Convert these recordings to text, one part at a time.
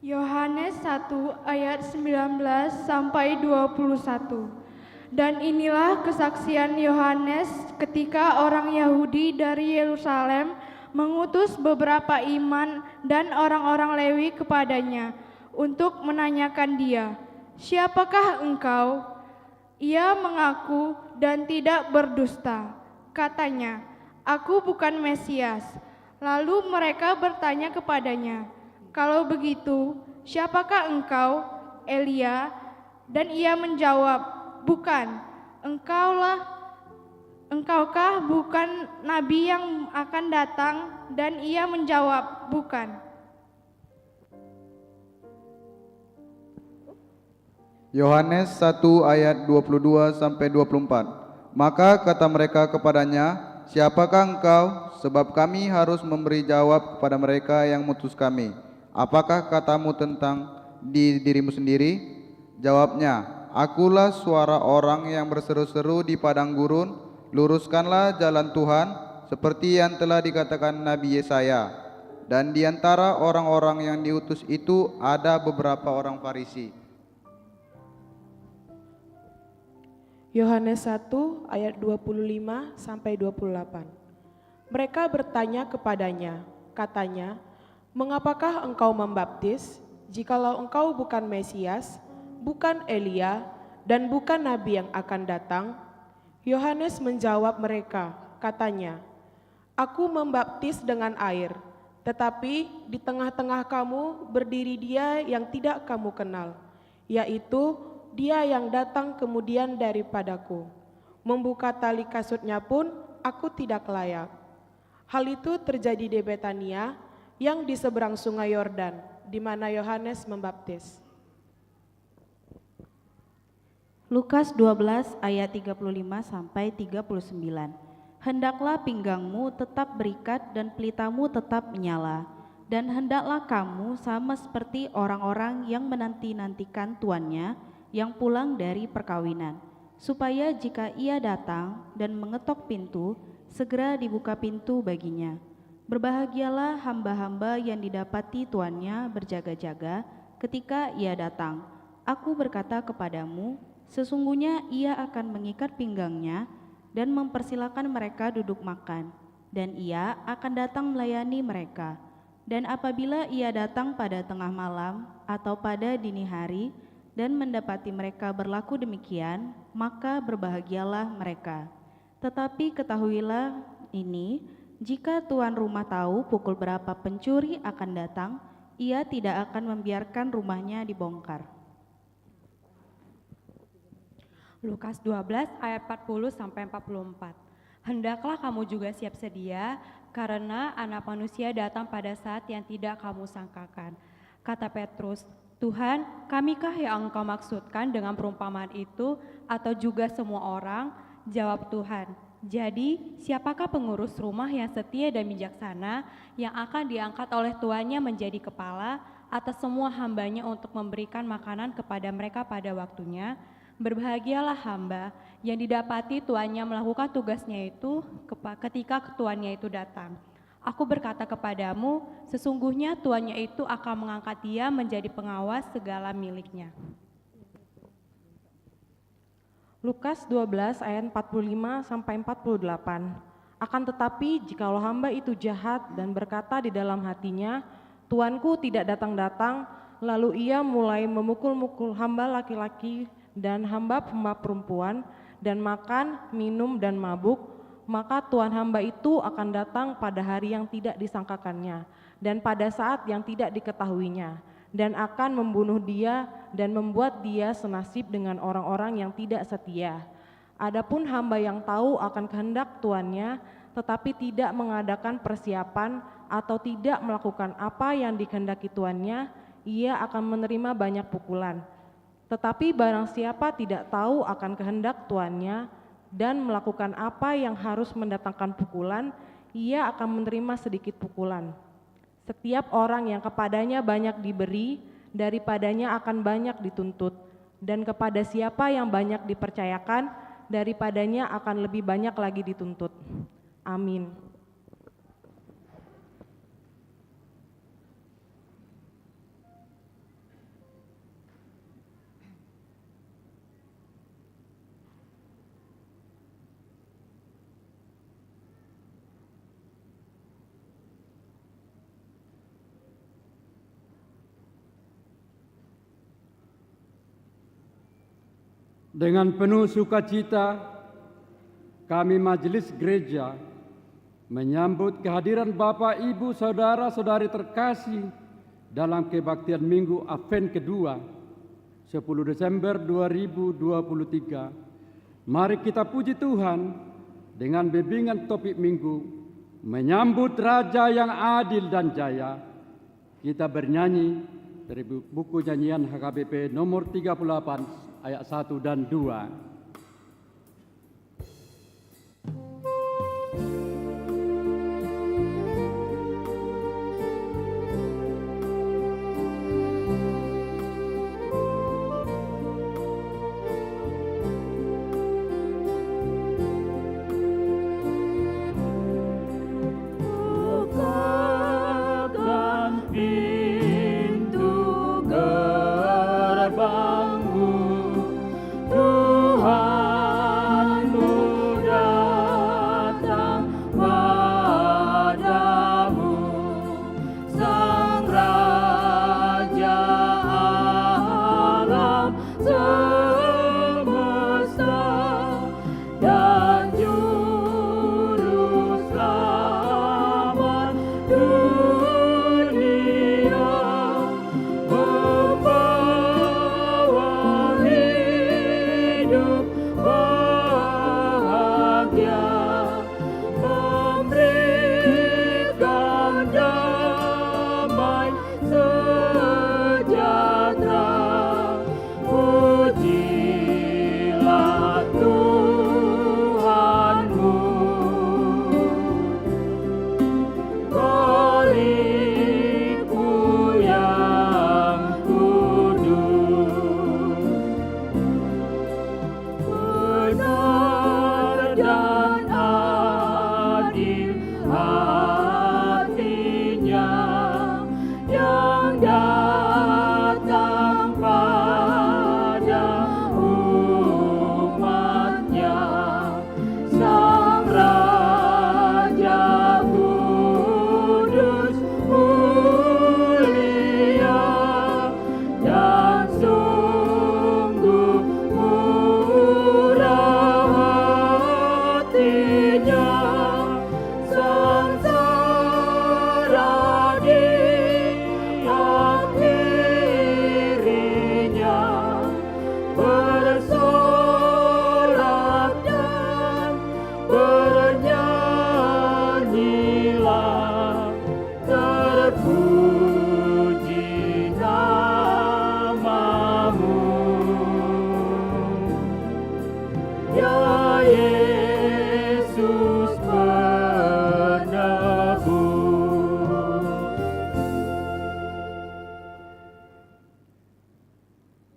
Yohanes 1 ayat 19 sampai 21. Dan inilah kesaksian Yohanes ketika orang Yahudi dari Yerusalem mengutus beberapa iman dan orang-orang Lewi kepadanya untuk menanyakan dia, "Siapakah engkau?" Ia mengaku dan tidak berdusta. Katanya, "Aku bukan Mesias." Lalu mereka bertanya kepadanya, "Kalau begitu, siapakah engkau?" Elia. Dan ia menjawab, "Bukan. Engkaukah bukan nabi yang akan datang?" Dan ia menjawab, "Bukan." Yohanes 1 ayat 22 sampai 24. Maka kata mereka kepadanya, "Siapakah engkau? Sebab kami harus memberi jawab kepada mereka yang mutus kami. Apakah katamu tentang dirimu sendiri?" Jawabnya, "Akulah suara orang yang berseru-seru di padang gurun, luruskanlah jalan Tuhan, seperti yang telah dikatakan Nabi Yesaya." Dan di antara orang-orang yang diutus itu ada beberapa orang Farisi. Yohanes 1 ayat 25 sampai 28. Mereka bertanya kepadanya, katanya, "Mengapakah engkau membaptis, jikalau engkau bukan Mesias, bukan Elia, dan bukan nabi yang akan datang?" Yohanes menjawab mereka, katanya, "Aku membaptis dengan air, tetapi di tengah-tengah kamu berdiri Dia yang tidak kamu kenal, yaitu Dia yang datang kemudian daripadaku. Membuka tali kasutnya pun aku tidak layak." Hal itu terjadi di Betania yang di seberang sungai Yordan, di mana Yohanes membaptis. Lukas 12 ayat 35 sampai 39. Hendaklah pinggangmu tetap berikat dan pelitamu tetap menyala, dan hendaklah kamu sama seperti orang-orang yang menanti-nantikan tuannya yang pulang dari perkawinan, supaya jika ia datang dan mengetok pintu, segera dibuka pintu baginya. Berbahagialah hamba-hamba yang didapati tuannya berjaga-jaga ketika ia datang. Aku berkata kepadamu, sesungguhnya ia akan mengikat pinggangnya dan mempersilakan mereka duduk makan, dan ia akan datang melayani mereka. Dan apabila ia datang pada tengah malam atau pada dini hari dan mendapati mereka berlaku demikian, maka berbahagialah mereka. Tetapi ketahuilah ini, jika tuan rumah tahu pukul berapa pencuri akan datang, ia tidak akan membiarkan rumahnya dibongkar. Lukas 12 ayat 40 sampai 44. Hendaklah kamu juga siap sedia, karena Anak Manusia datang pada saat yang tidak kamu sangkakan. Kata Petrus, "Tuhan, kamikah yang engkau maksudkan dengan perumpamaan itu, atau juga semua orang?" Jawab Tuhan, "Jadi siapakah pengurus rumah yang setia dan bijaksana, yang akan diangkat oleh tuannya menjadi kepala atas semua hambanya untuk memberikan makanan kepada mereka pada waktunya? Berbahagialah hamba yang didapati tuannya melakukan tugasnya itu ketika tuannya itu datang. Aku berkata kepadamu, sesungguhnya tuannya itu akan mengangkat dia menjadi pengawas segala miliknya." Lukas 12 ayat 45 sampai 48. Akan tetapi jikalau hamba itu jahat dan berkata di dalam hatinya, "Tuanku tidak datang-datang," lalu ia mulai memukul-mukul hamba laki-laki dan hamba-hamba perempuan, dan makan, minum, dan mabuk, maka tuan hamba itu akan datang pada hari yang tidak disangkakannya dan pada saat yang tidak diketahuinya, dan akan membunuh dia dan membuat dia senasib dengan orang-orang yang tidak setia. Adapun hamba yang tahu akan kehendak tuannya tetapi tidak mengadakan persiapan atau tidak melakukan apa yang dikehendaki tuannya, ia akan menerima banyak pukulan. Tetapi barang siapa tidak tahu akan kehendak tuannya dan melakukan apa yang harus mendatangkan pukulan, ia akan menerima sedikit pukulan. Setiap orang yang kepadanya banyak diberi, daripadanya akan banyak dituntut, dan kepada siapa yang banyak dipercayakan, daripadanya akan lebih banyak lagi dituntut. Amin. Dengan penuh sukacita, kami Majelis Gereja menyambut kehadiran Bapak, Ibu, Saudara-saudari terkasih dalam kebaktian Minggu Advent kedua, 10 Desember 2023. Mari kita puji Tuhan dengan bimbingan topik Minggu, menyambut Raja yang adil dan jaya. Kita bernyanyi dari buku nyanyian HKBP nomor 38 ayat 1 dan 2.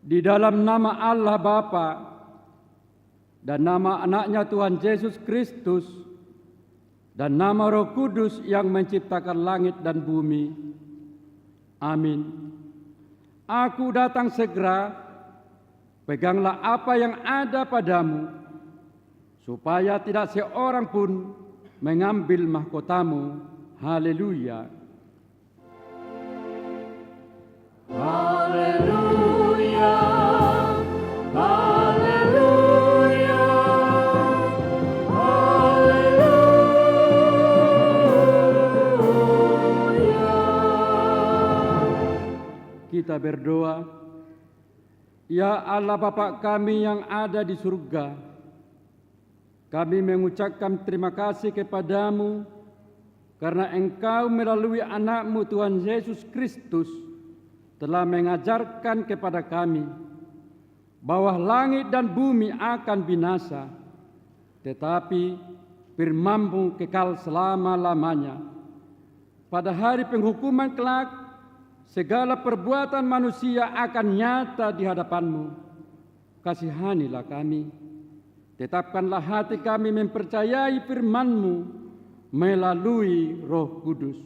Di dalam nama Allah Bapa dan nama anaknya Tuhan Yesus Kristus dan nama Roh Kudus yang menciptakan langit dan bumi. Amin. Aku datang segera, peganglah apa yang ada padamu, supaya tidak seorang pun mengambil mahkotamu. Haleluya. Haleluya. Haleluya. Haleluya. Kita berdoa. Ya Allah Bapa kami yang ada di surga, kami mengucapkan terima kasih kepadamu karena Engkau melalui anak-Mu Tuhan Yesus Kristus telah mengajarkan kepada kami bahwa langit dan bumi akan binasa, tetapi firman-Mu kekal selama-lamanya. Pada hari penghukuman kelak, segala perbuatan manusia akan nyata di hadapan-Mu. Kasihanilah kami, tetapkanlah hati kami mempercayai firman-Mu melalui Roh Kudus.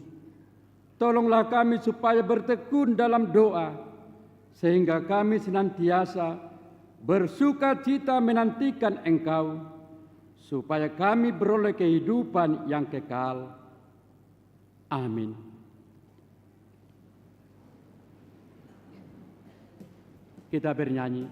Tolonglah kami supaya bertekun dalam doa, sehingga kami senantiasa bersuka cita menantikan Engkau, supaya kami beroleh kehidupan yang kekal. Amin. Kita bernyanyi.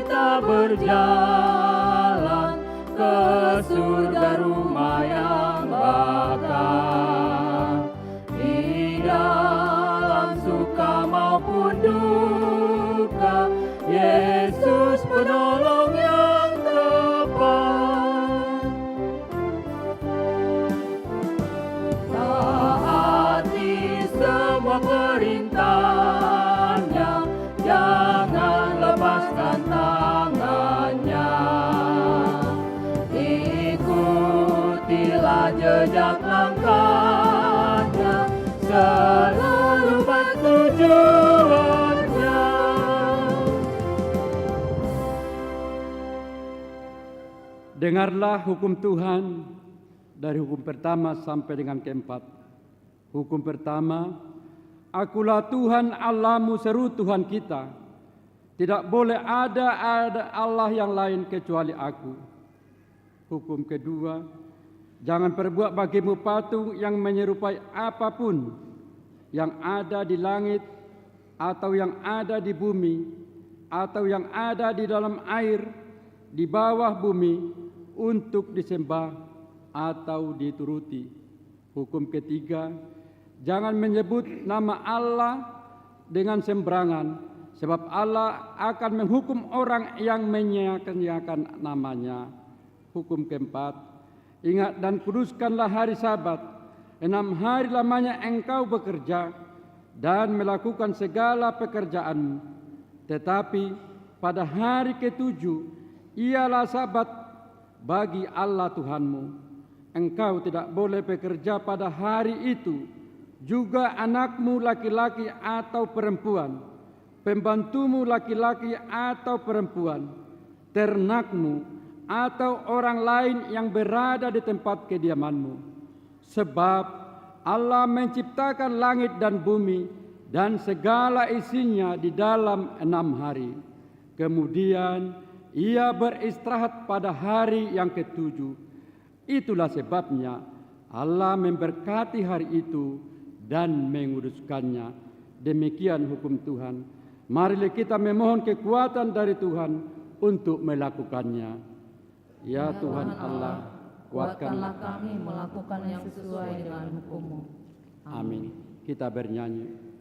kita berjalan ke surga rumah yang bakal, di dalam suka maupun duka, Yesus penolong yang tepat. Taati semua perintahnya, jangan lepaskan tangannya. Ikutilah jejak langkahnya, selalu baik tujuannya. Dengarlah hukum Tuhan dari hukum pertama sampai dengan keempat. Hukum pertama, Akulah Tuhan Allahmu seru Tuhan kita. Tidak boleh ada Allah yang lain kecuali Aku. Hukum kedua, jangan perbuat bagimu patung yang menyerupai apapun yang ada di langit atau yang ada di bumi atau yang ada di dalam air di bawah bumi untuk disembah atau dituruti. Hukum ketiga, jangan menyebut nama Allah dengan sembarangan, sebab Allah akan menghukum orang yang menyia-nyiakan namanya. Hukum keempat, ingat dan kuduskanlah hari Sabat. 6 hari lamanya engkau bekerja dan melakukan segala pekerjaanmu. Tetapi pada hari ketujuh ialah Sabat bagi Allah Tuhanmu. Engkau tidak boleh bekerja pada hari itu, juga anakmu laki-laki atau perempuan, pembantumu laki-laki atau perempuan, ternakmu, atau orang lain yang berada di tempat kediamanmu. Sebab Allah menciptakan langit dan bumi dan segala isinya di dalam 6 hari. Kemudian Ia beristirahat pada hari yang ketujuh. Itulah sebabnya Allah memberkati hari itu dan menguduskannya. Demikian hukum Tuhan. Marilah kita memohon kekuatan dari Tuhan untuk melakukannya. Ya Tuhan Allah, kuatkanlah kami melakukan yang sesuai dengan hukum-Mu. Amin. Kita bernyanyi.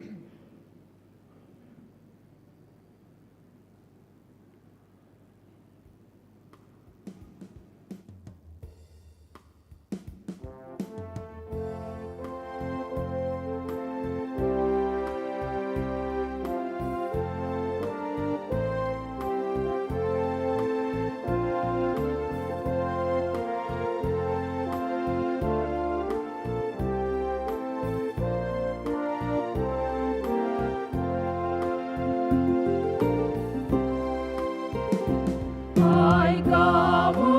Hai kamu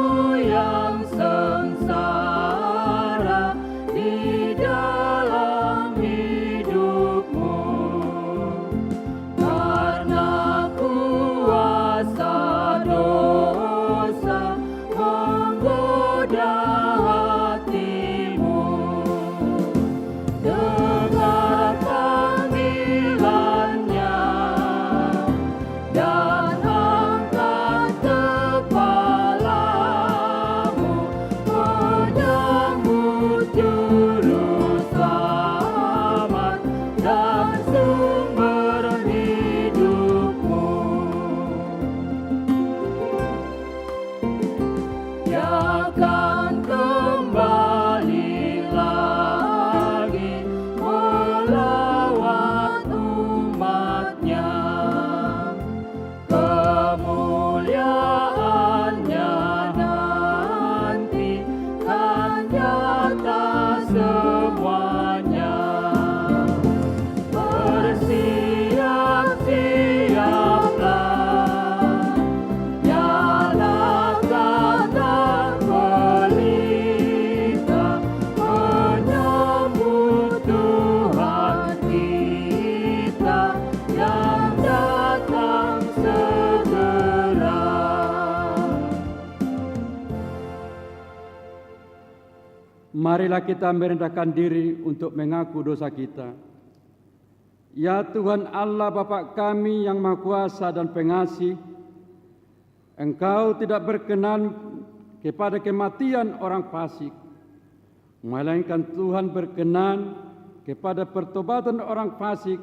yang sengsara di dalam hidupmu, karena kuasa dosa menggoda hatimu. Dengar panggilannya dan angkat kepalamu, menyambut juru selamat dan sumber hidupmu. Dia akan kembali lagi melawat umatnya. Kemuliaannya nanti kan nyata semuanya. Bersiap-siaplah, nyalakan dan pelita, menyambut Tuhan kita yang datang segera. Marilah kita merendahkan diri untuk mengaku dosa kita. Ya Tuhan Allah Bapa kami yang Maha Kuasa dan Pengasih, Engkau tidak berkenan kepada kematian orang fasik, melainkan Tuhan berkenan kepada pertobatan orang fasik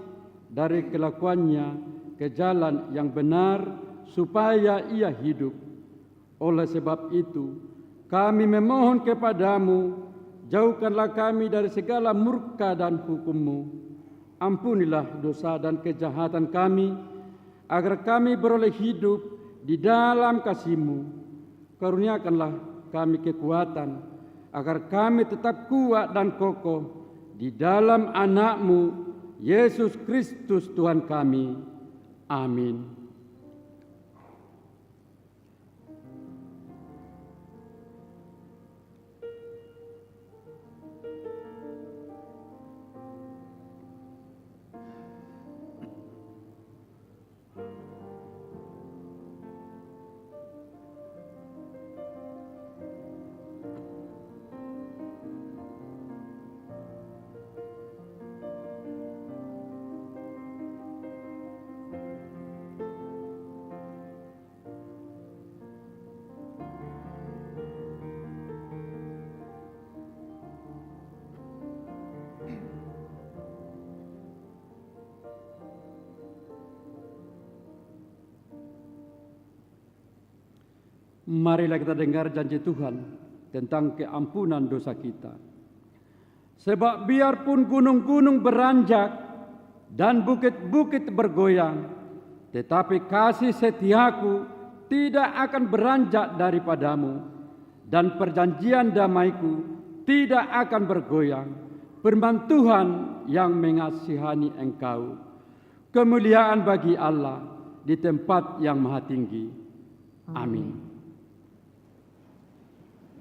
dari kelakuannya ke jalan yang benar supaya ia hidup. Oleh sebab itu, kami memohon kepadamu, jauhkanlah kami dari segala murka dan hukum-Mu. Ampunilah dosa dan kejahatan kami, agar kami beroleh hidup di dalam kasih-Mu. Karuniakanlah kami kekuatan, agar kami tetap kuat dan kokoh di dalam Anak-Mu, Yesus Kristus Tuhan kami. Amin. Marilah kita dengar janji Tuhan tentang keampunan dosa kita. Sebab biarpun gunung-gunung beranjak dan bukit-bukit bergoyang, tetapi kasih setiaku tidak akan beranjak daripadamu, dan perjanjian damaiku tidak akan bergoyang. Firman Tuhan yang mengasihani engkau. Kemuliaan bagi Allah di tempat yang maha tinggi. Amin.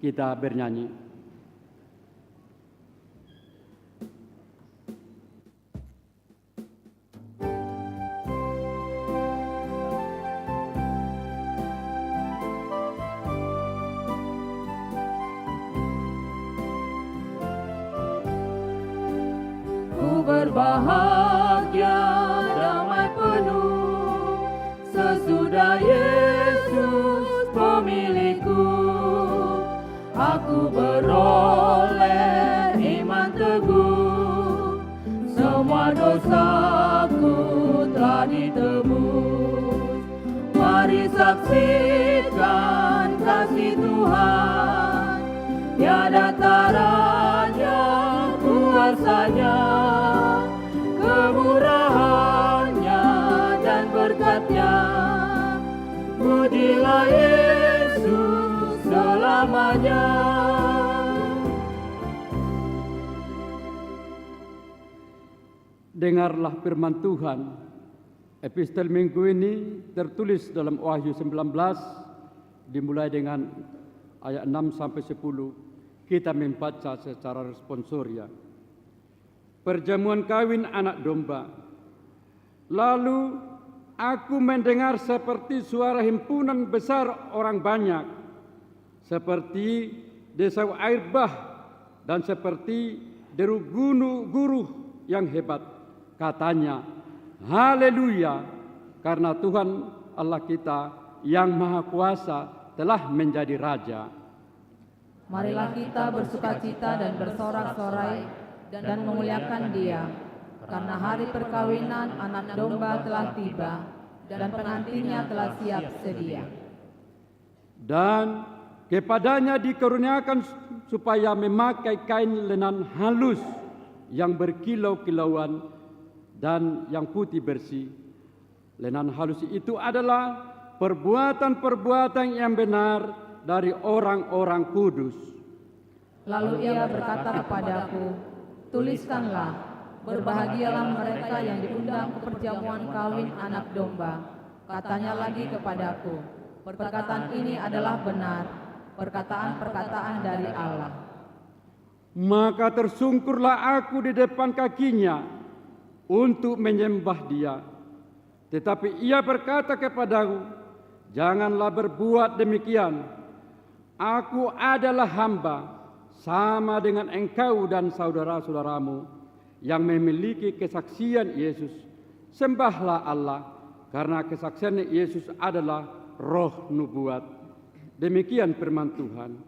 Kita bernyanyi. Ku berbahagia damai penuh sesudah Yesus pemilikku. Aku beroleh iman teguh, semua dosaku telah ditebus. Mari saksikan kasih Tuhan, tiada taranya kuasanya, kemurahannya dan berkat-Nya. Pujilah Yesus selamanya. Dengarlah firman Tuhan. Epistel minggu ini tertulis dalam Wahyu 19, dimulai dengan ayat 6 sampai 10. Kita membaca secara responsoria. Perjamuan kawin anak domba. Lalu aku mendengar seperti suara himpunan besar orang banyak, seperti desau air bah dan seperti deru guruh yang hebat. Katanya, haleluya, karena Tuhan Allah kita yang Maha Kuasa telah menjadi Raja. Marilah kita bersukacita dan bersorak-sorai dan memuliakan Dia, karena hari perkawinan anak domba telah tiba dan pengantinnya telah siap sedia. Dan kepadanya dikaruniakan supaya memakai kain lenan halus yang berkilau-kilauan dan yang putih bersih. Lenan halus itu adalah perbuatan-perbuatan yang benar dari orang-orang kudus. Lalu ia berkata kepadaku, tuliskanlah, berbahagialah mereka yang diundang ke perjamuan kawin anak domba. Katanya lagi kepadaku, perkataan ini adalah benar, perkataan-perkataan dari Allah. Maka tersungkurlah aku di depan kakinya untuk menyembah Dia. Tetapi ia berkata kepadaku, janganlah berbuat demikian. Aku adalah hamba, sama dengan engkau dan saudara-saudaramu yang memiliki kesaksian Yesus. Sembahlah Allah, karena kesaksian Yesus adalah roh nubuat. Demikian firman Tuhan.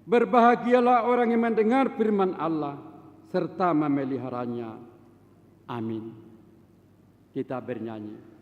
Berbahagialah orang yang mendengar firman Allah serta memeliharanya. Amin. Kita bernyanyi.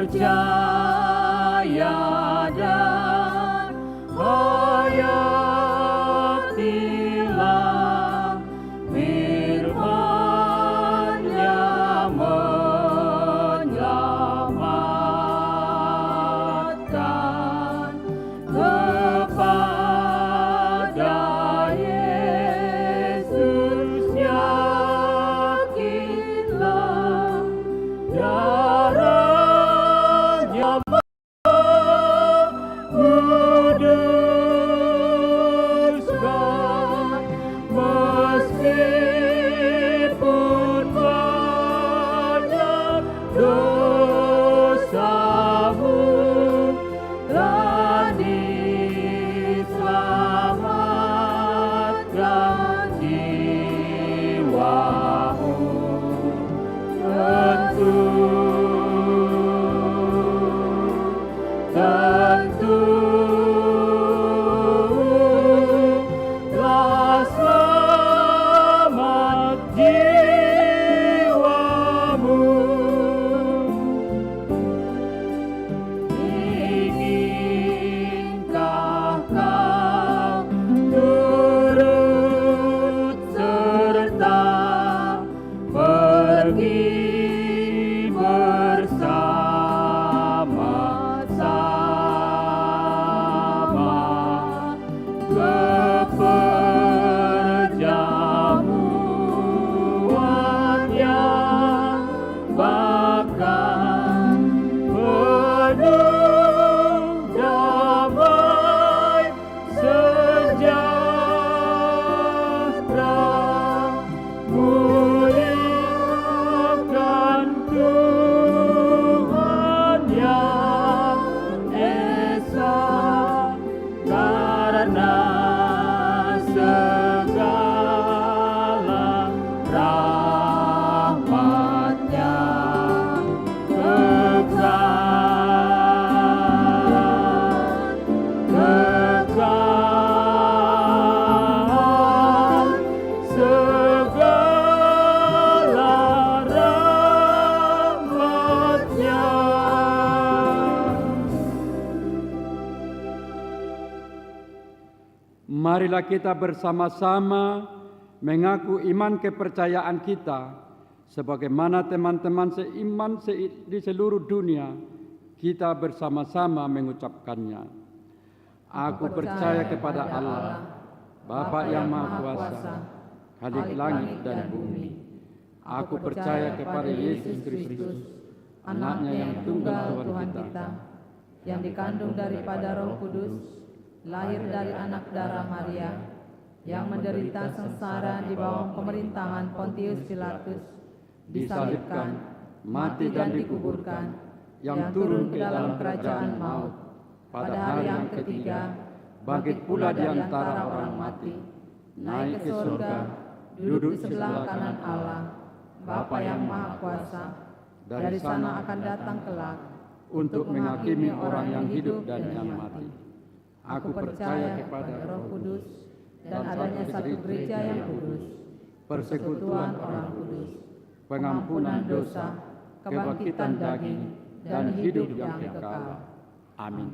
Percaya dan hayatilah firman-Nya menyelamatkan. Kepada Yesus yakinlah, darah-Nya menguduskan. Meskipun banyak dosamu, telah diselamatkan jiwamu. Tentu telah selamat jiwamu. Inginkah kau turut serta pergi bersama-sama ke perjamuan yang bahkan penuh damai sejahtera? Muliakan Tuhan yang Esa, karena segala rahmat-Nya kekal. Segala rahmat-Nya. Marilah kita bersama-sama mengaku iman kepercayaan kita sebagaimana teman-teman seiman di seluruh dunia kita bersama-sama mengucapkannya. Aku percaya kepada Allah, Bapa yang Maha Kuasa, Khalik langit dan bumi. Aku percaya kepada Yesus Kristus, Anaknya yang tunggal Tuhan kita, yang dikandung daripada Roh Kudus, lahir dari anak darah Maria, yang menderita sengsara di bawah pemerintahan Pontius Pilatus, disalibkan, mati dan dikuburkan, yang turun ke dalam kerajaan maut, pada hari yang ketiga bangkit pula di antara orang mati, naik ke surga, duduk di sebelah kanan Allah, Bapa yang Maha Kuasa. Dari sana akan datang kelak untuk menghakimi orang yang hidup dan yang mati. Aku percaya kepada Roh Kudus dan adanya satu gereja yang kudus, persekutuan orang kudus, pengampunan dosa, kebangkitan daging, dan hidup yang kekal. Amin.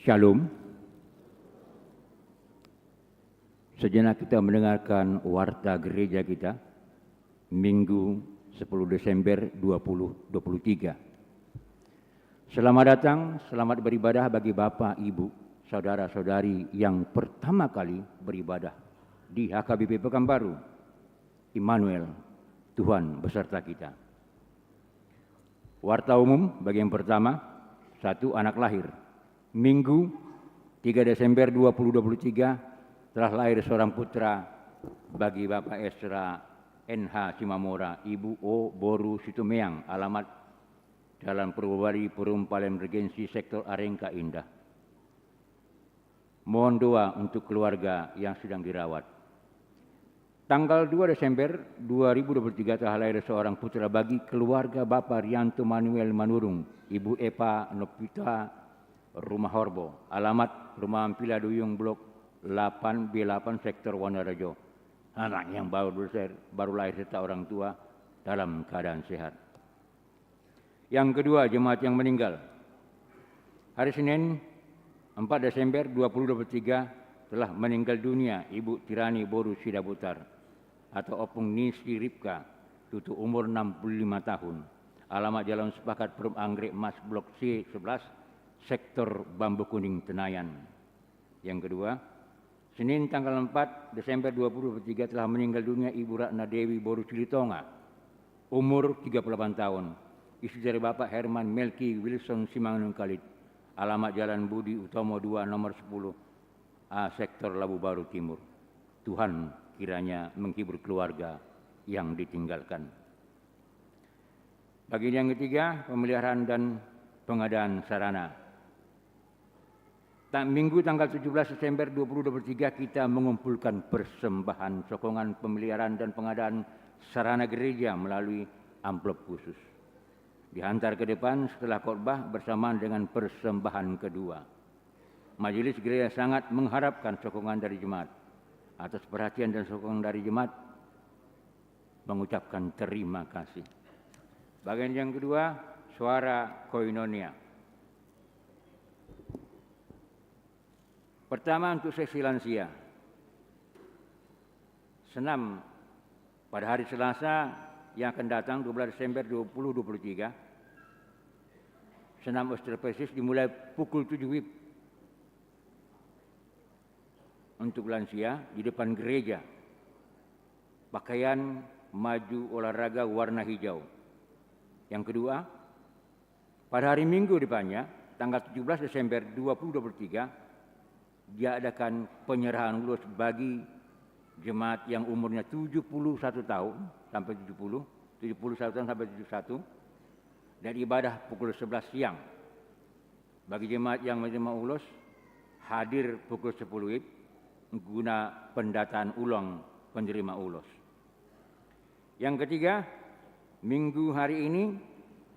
Shalom. Sejenak kita mendengarkan warta gereja kita Minggu 10 Desember 2023. Selamat datang, selamat beribadah bagi Bapak, Ibu, saudara-saudari yang pertama kali beribadah di HKBP Pekanbaru. Immanuel, Tuhan beserta kita. Warta umum bagian pertama, 1 anak lahir. Minggu 3 Desember 2023 telah lahir seorang putra bagi Bapak Esra NH Cimamora, Ibu O Boru Situmeang, alamat Jalan Purwobari, Perum Palem Regensi, Sektor Arengka Indah. Mohon doa untuk keluarga yang sedang dirawat. Tanggal 2 Desember 2023 telah lahir seorang putra bagi keluarga Bapak Rianto Manuel Manurung, Ibu Epa Nopita Rumah Horbo, alamat Rumah Ampila Duyung Blok 8B8 Sektor Wonorejo. Anak yang baru lahir serta orang tua dalam keadaan sehat. Yang kedua, jemaat yang meninggal. Hari Senin 4 Desember 2023 telah meninggal dunia Ibu Tirani Boru Sidabutar atau Opung Nisi Ripka, tutu umur 65 tahun. Alamat Jalan Sepakat Perum Anggrek Mas Blok C11 Sektor Bambu Kuning Tenayan. Yang kedua, Senin tanggal 4 Desember 2023 telah meninggal dunia Ibu Ratna Dewi Boru Cilitonga, umur 38 tahun. Istri dari Bapak Herman Melki Wilson Simangun Kalit, alamat Jalan Budi Utomo 2 nomor 10 A Sektor Labu Baru Timur. Tuhan kiranya menghibur keluarga yang ditinggalkan. Bagian yang ketiga, pemeliharaan dan pengadaan sarana. Minggu tanggal 17 Desember 2023 kita mengumpulkan persembahan sokongan pemeliharaan dan pengadaan sarana gereja melalui amplop khusus. Dihantar ke depan setelah khotbah bersamaan dengan persembahan kedua. Majelis gereja sangat mengharapkan sokongan dari jemaat. Atas perhatian dan sokongan dari jemaat, mengucapkan terima kasih. Bagian yang kedua, suara koinonia. Pertama untuk seksi lansia. Senam pada hari Selasa yang akan datang 12 Desember 2023. Senam osteoporosis dimulai pukul 7 WIB untuk lansia di depan gereja. Pakaian maju olahraga warna hijau. Yang kedua, pada hari Minggu depannya, tanggal 17 Desember 2023, diadakan penyerahan ulos bagi jemaat yang umurnya 71 tahun sampai 71 tahun sampai 71, dan ibadah pukul 11 siang. Bagi jemaat yang menerima ulos, hadir pukul 10 WIB guna pendataan ulang penerima ulos. Yang ketiga, Minggu hari ini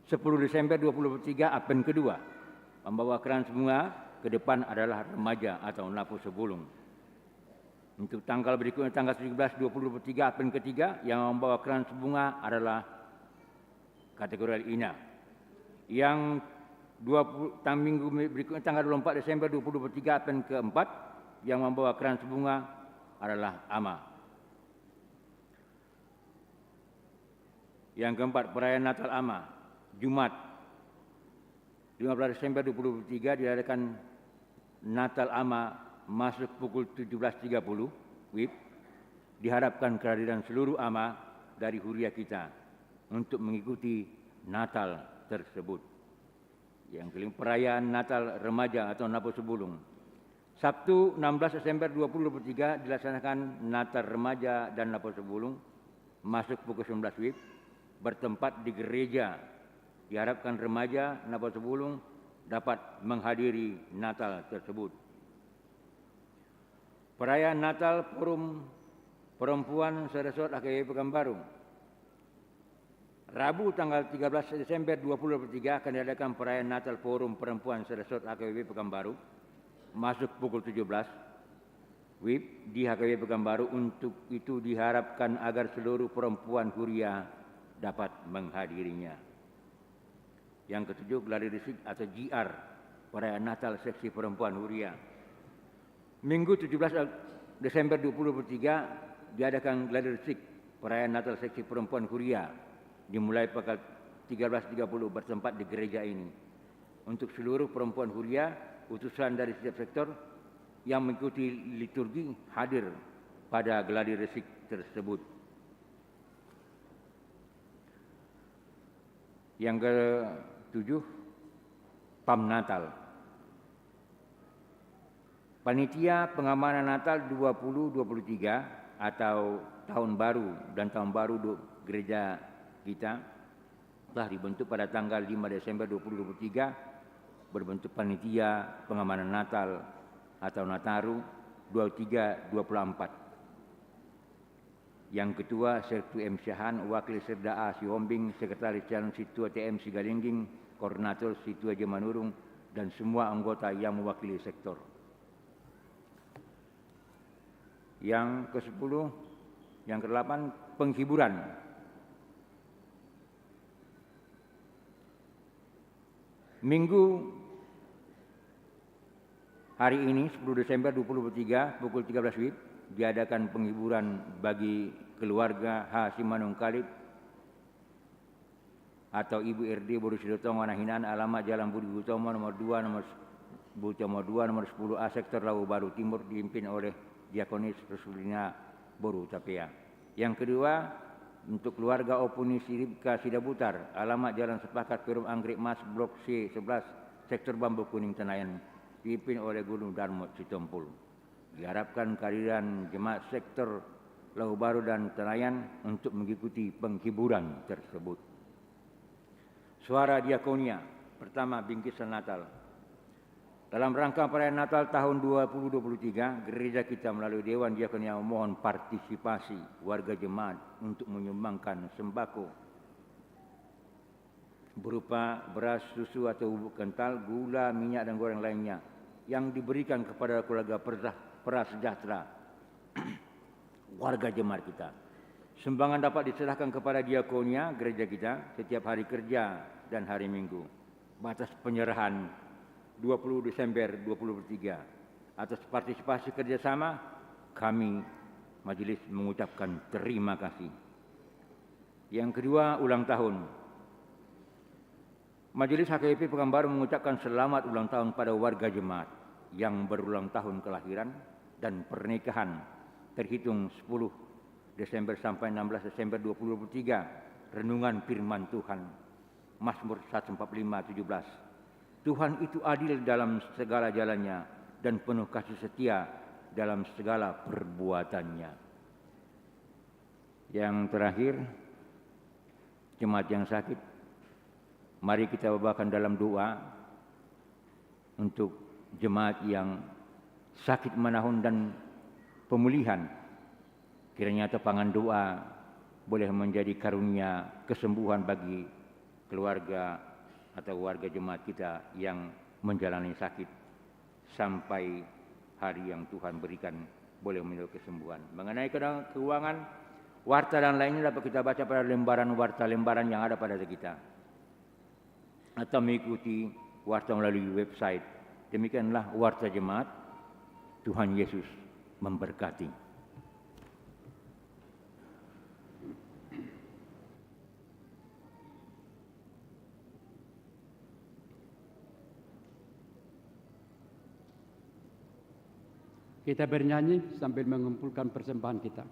10 Desember 2023 Advent kedua, membawa krans bunga ke depan adalah remaja atau napu sebulung. Untuk tanggal berikutnya tanggal 17 2023 Advent ketiga yang membawa krans bunga adalah kategori Ina. Yang minggu berikutnya tanggal 24 Desember 2023 Advent keempat yang membawa krans bunga adalah Ama. Yang keempat, perayaan Natal Ama, Jumat 15 Desember 2023 diadakan Natal Ama masuk pukul 17.30 WIB. Diharapkan kehadiran seluruh ama dari huria kita untuk mengikuti Natal tersebut. Yang kelima, perayaan Natal Remaja atau Napu Sebulung. Sabtu 16 Desember 2023 dilaksanakan Natal Remaja dan Napu Sebulung masuk pukul 19 WIB bertempat di gereja. Diharapkan remaja Napu Sebulung dapat menghadiri Natal tersebut. Perayaan Natal Forum Perempuan Seresot HKBP Pekanbaru. Rabu tanggal 13 Desember 2023 akan diadakan perayaan Natal Forum Perempuan Seresot HKBP Pekanbaru masuk pukul 17 WIB di HKBP Pekanbaru. Untuk itu diharapkan agar seluruh perempuan Huria dapat menghadirinya. Yang ketujuh, gladi resik atau GR perayaan Natal Seksi Perempuan Huria. Minggu 17 Desember 2023 diadakan gladi resik perayaan Natal Seksi Perempuan Huria dimulai pukul 13.30 bertempat di gereja ini. Untuk seluruh perempuan Huria, utusan dari setiap sektor yang mengikuti liturgi hadir pada gladi resik tersebut. Yang ke-7, PAM Natal. Panitia Pengamanan Natal 2023 atau Tahun Baru dan Tahun Baru gereja kita telah dibentuk pada tanggal 5 Desember 2023 berbentuk Panitia Pengamanan Natal atau Nataru 23-24. Yang Ketua Sertu M. Syahan, Wakil Serda A. Sihombing, Sekretaris Calon Situa TM Sigalingging, Koordinator Situa Jemanurung, dan semua anggota yang mewakili sektor. Yang ke-10, yang ke-8, penghiburan. Minggu hari ini 10 Desember 2023 pukul 13 WIB diadakan penghiburan bagi keluarga H. Simanung Khalid atau Ibu RD Boru Sidotongo Nahinan, alamat Jalan Budi Utomo nomor 2 nomor 10A sektor Lawu Baru Timur, dipimpin oleh Diakonis Rasulina Boru Tapea. Yang kedua, untuk keluarga Opuni Siripka Sidabutar, alamat Jalan Sepakat Perum Anggrek Mas Blok C 11 sektor Bambu Kuning Tenayan, dipimpin oleh Guru Darmot Sitompul. Diharapkan kehadiran jemaat sektor Lawu Baru dan Tenayan untuk mengikuti penghiburan tersebut. Suara Diakonia. Pertama, bingkisan Natal. Dalam rangka perayaan Natal tahun 2023, gereja kita melalui Dewan Diakonia memohon partisipasi warga jemaat untuk menyumbangkan sembako berupa beras, susu atau bubuk kental, gula, minyak dan goreng lainnya yang diberikan kepada keluarga prasejahtera warga jemaat kita. Sumbangan dapat diserahkan kepada diakonia gereja kita setiap hari kerja dan hari Minggu. Batas penyerahan 20 Desember 2023. Atas partisipasi kerjasama, kami majelis mengucapkan terima kasih. Yang kedua, ulang tahun. Majelis HKBP Pekanbaru mengucapkan selamat ulang tahun pada warga jemaat yang berulang tahun kelahiran dan pernikahan terhitung 10 Desember sampai 16 Desember 2023. Renungan firman Tuhan, Mazmur 145:17. Tuhan itu adil dalam segala jalannya dan penuh kasih setia dalam segala perbuatannya. Yang terakhir, jemaat yang sakit, mari kita bawakan dalam doa untuk jemaat yang sakit menahun dan pemulihan. Kiranya tepangan doa boleh menjadi karunia kesembuhan bagi keluarga atau warga jemaat kita yang menjalani sakit sampai hari yang Tuhan berikan boleh menuju kesembuhan. Mengenai keuangan, warta dan lainnya dapat kita baca pada lembaran yang ada pada kita atau mengikuti warta melalui website. Demikianlah warta jemaat. Tuhan Yesus memberkati. Kita bernyanyi sambil mengumpulkan persembahan kita.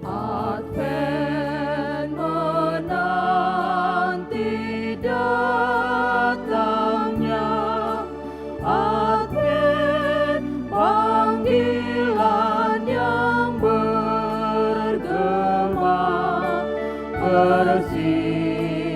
Advent menanti datangnya, Advent panggilan yang bergema, bersih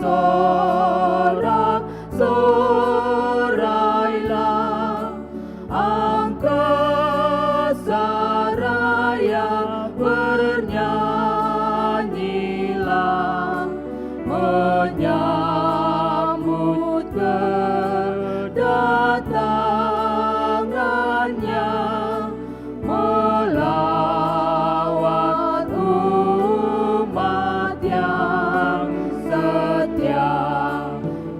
bersorak-sorailah, angkasa raya bernyanyilah, menyambut kedatangannya, melawat umat yang setia.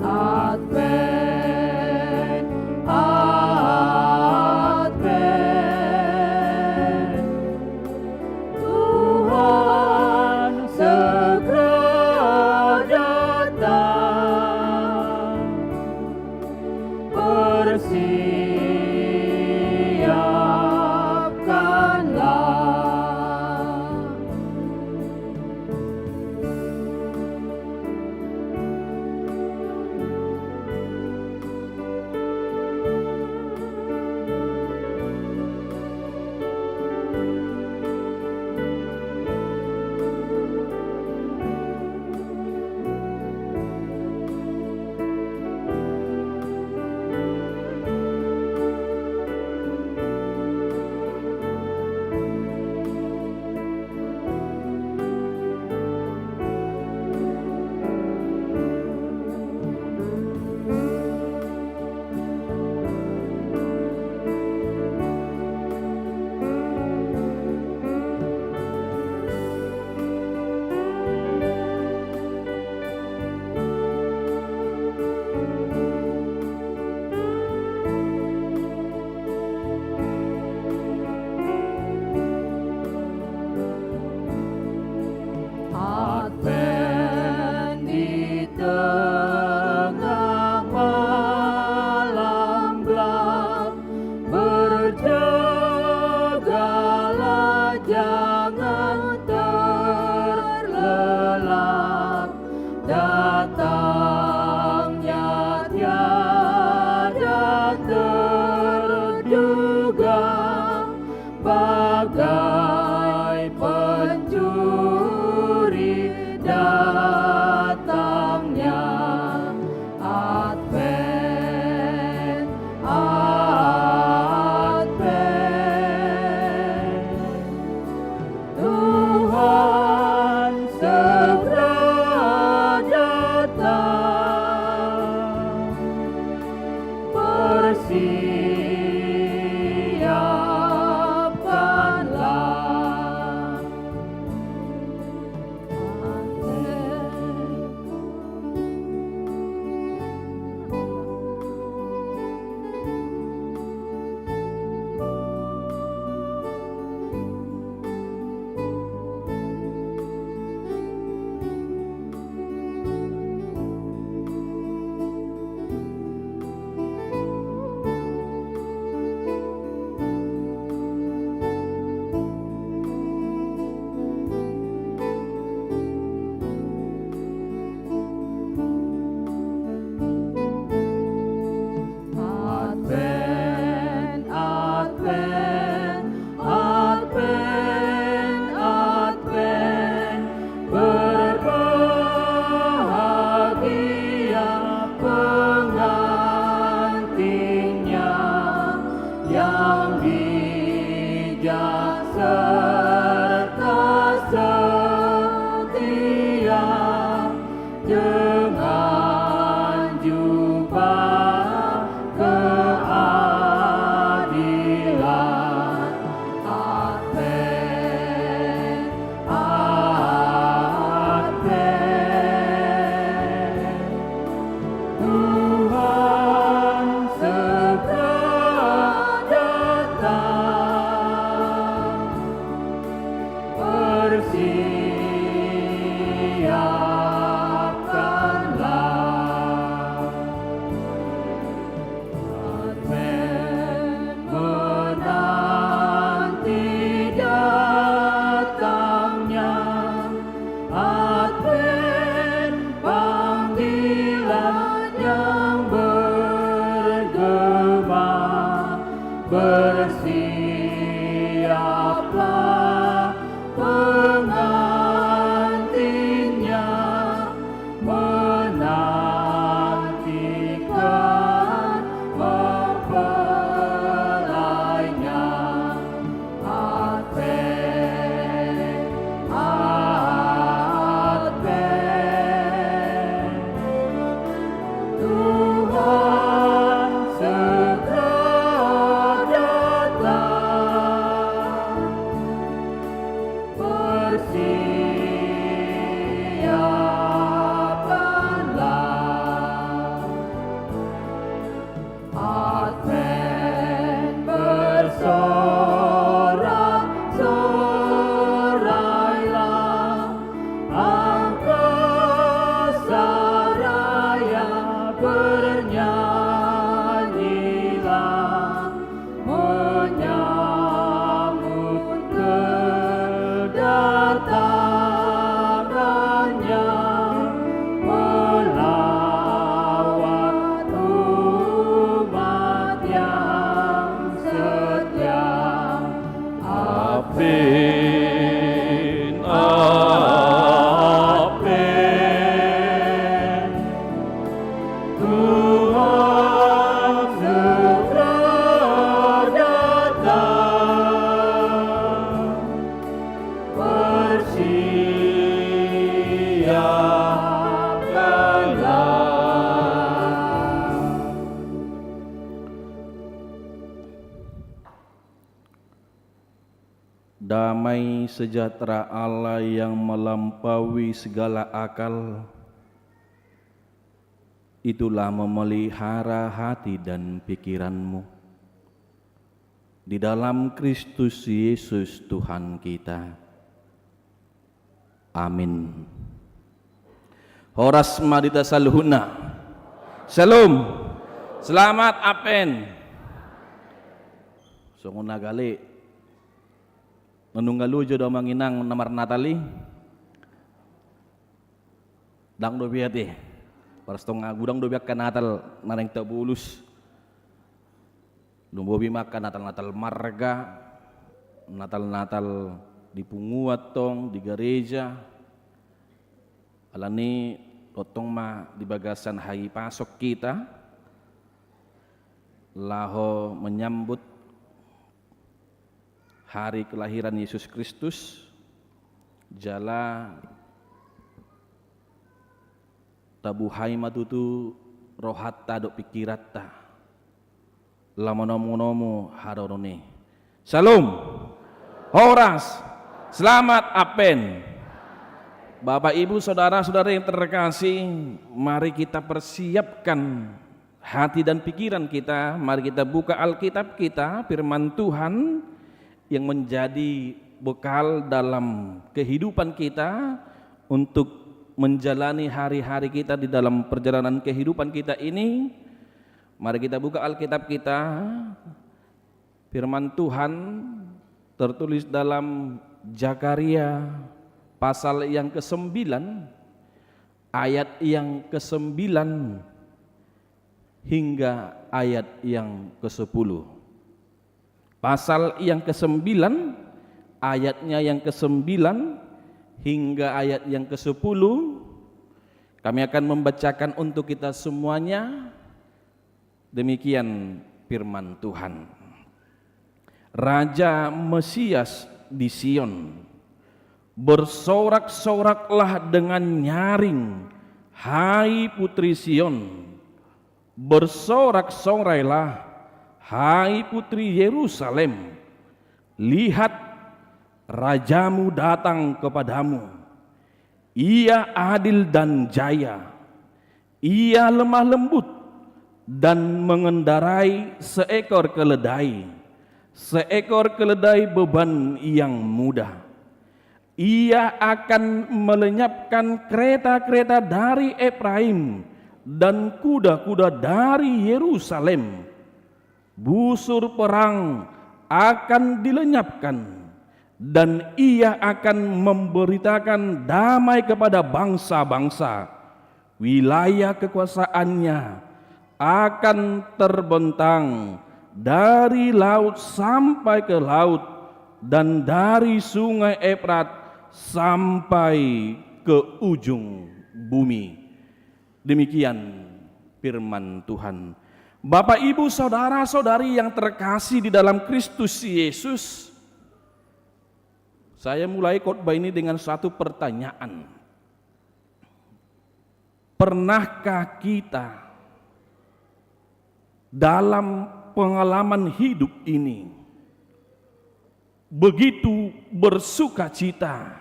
Advent, Advent, Tuhan segera datang, bersiapkanlah. Advent di tengah malam gelap, berjagalah jangan terlelap, datangnya tiada terduga, bagai pencuri datangnya. Advent, Advent, Tuhan segera datang, bersiapkanlah. Advent, Advent, Advent, Advent, berbahagia pengantinnya yang bijak serta setia, dengan jubah keadilan. Advent, Advent, Tuhan segera datang, bersiapkanlah. Advent menanti datangnya, Advent panggilannya menantikan mempelainya. Advent, Advent, Tuhan segera datang. Persiapkanlah. Advent bersorak-sorailah, angkasa raya bernyanyilah, menyambut kedatangannya, melawat umat yang setia. Advent, Advent, Tuhan segera datang. Persiapkanlah. Damai sejahtera Allah yang melampaui segala akal, itulah memelihara hati dan pikiranmu di dalam Kristus Yesus Tuhan kita. Amin. Horas madita salhuna. Shalom. Selamat Advent. Sunguna gali menunggalu jodoh manginang namar Natali dang do biati parstong gudang do biak Natal nareng tabulus lumbobi makan Natal marga, Natal di punguat tong di gereja alani totong ma di bagasan hari pasok kita laho menyambut hari kelahiran Yesus Kristus, jala tabuhai matutu rohatta do pikiratta lamonomu harorone. Shalom, horas, selamat Advent. Bapak Ibu saudara-saudara yang terkasih, mari kita persiapkan hati dan pikiran kita. Mari kita buka Alkitab kita, firman Tuhan yang menjadi bekal dalam kehidupan kita untuk menjalani hari-hari kita di dalam perjalanan kehidupan kita ini. Mari kita buka Alkitab kita. Firman Tuhan tertulis dalam Zakaria pasal yang ke-9 ayat yang ke-9 hingga ayat yang ke-10. Pasal yang ke-9, ayatnya yang ke-9 hingga ayat yang ke-10, kami akan membacakan untuk kita semuanya. Demikian firman Tuhan. Raja Mesias di Sion, bersorak-soraklah dengan nyaring, hai putri Sion, bersorak-sorailah, hai putri Yerusalem, lihat rajamu datang kepadamu. Ia adil dan jaya, ia lemah lembut dan mengendarai seekor keledai beban yang mudah. Ia akan melenyapkan kereta-kereta dari Efraim dan kuda-kuda dari Yerusalem. Busur perang akan dilenyapkan dan ia akan memberitakan damai kepada bangsa-bangsa. Wilayah kekuasaannya akan terbentang dari laut sampai ke laut dan dari sungai Efrat sampai ke ujung bumi. Demikian firman Tuhan. Bapak, Ibu, saudara-saudari yang terkasih di dalam Kristus Yesus, saya mulai khotbah ini dengan satu pertanyaan. Pernahkah kita dalam pengalaman hidup ini begitu bersukacita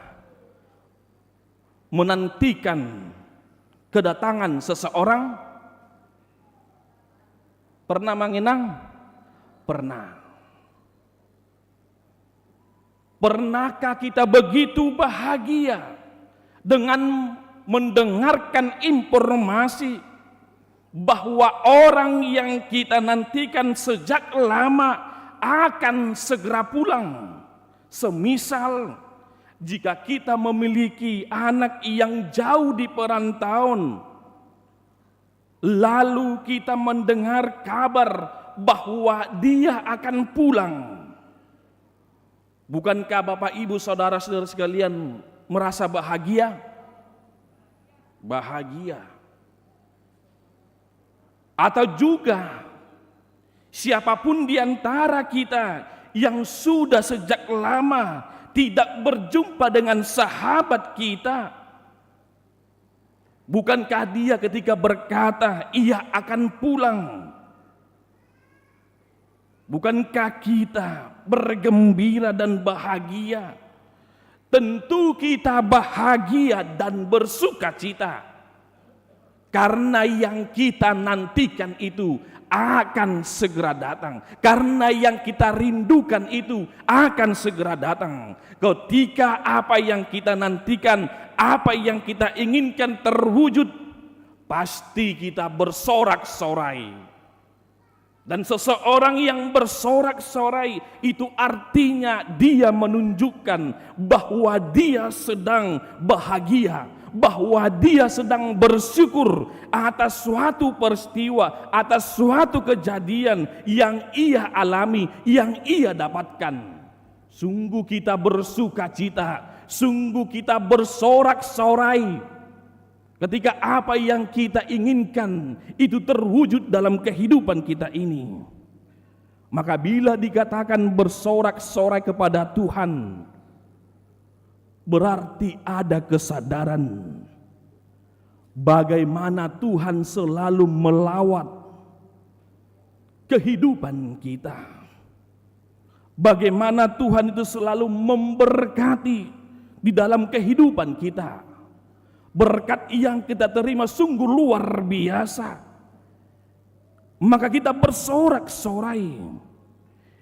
menantikan kedatangan seseorang? Pernah mengenang? Pernah. Pernahkah kita begitu bahagia dengan mendengarkan informasi bahwa orang yang kita nantikan sejak lama akan segera pulang? Semisal jika kita memiliki anak yang jauh di perantauan, lalu kita mendengar kabar bahwa dia akan pulang. Bukankah Bapak, Ibu, saudara-saudara sekalian merasa bahagia? Bahagia. Atau juga siapapun di antara kita yang sudah sejak lama tidak berjumpa dengan sahabat kita, bukankah dia ketika berkata ia akan pulang, bukankah kita bergembira dan bahagia? Tentu kita bahagia dan bersukacita karena yang kita nantikan itu akan segera datang, karena yang kita rindukan itu akan segera datang. Ketika apa yang kita nantikan, apa yang kita inginkan terwujud, pasti kita bersorak-sorai. Dan seseorang yang bersorak-sorai itu artinya dia menunjukkan bahwa dia sedang bahagia, bahwa dia sedang bersyukur atas suatu peristiwa, atas suatu kejadian yang ia alami, yang ia dapatkan. Sungguh kita bersukacita, sungguh kita bersorak-sorai ketika apa yang kita inginkan itu terwujud dalam kehidupan kita ini. Maka bila dikatakan bersorak-sorai kepada Tuhan, berarti ada kesadaran bagaimana Tuhan selalu melawat kehidupan kita. Bagaimana Tuhan itu selalu memberkati di dalam kehidupan kita. Berkat yang kita terima sungguh luar biasa. Maka kita bersorak-sorai.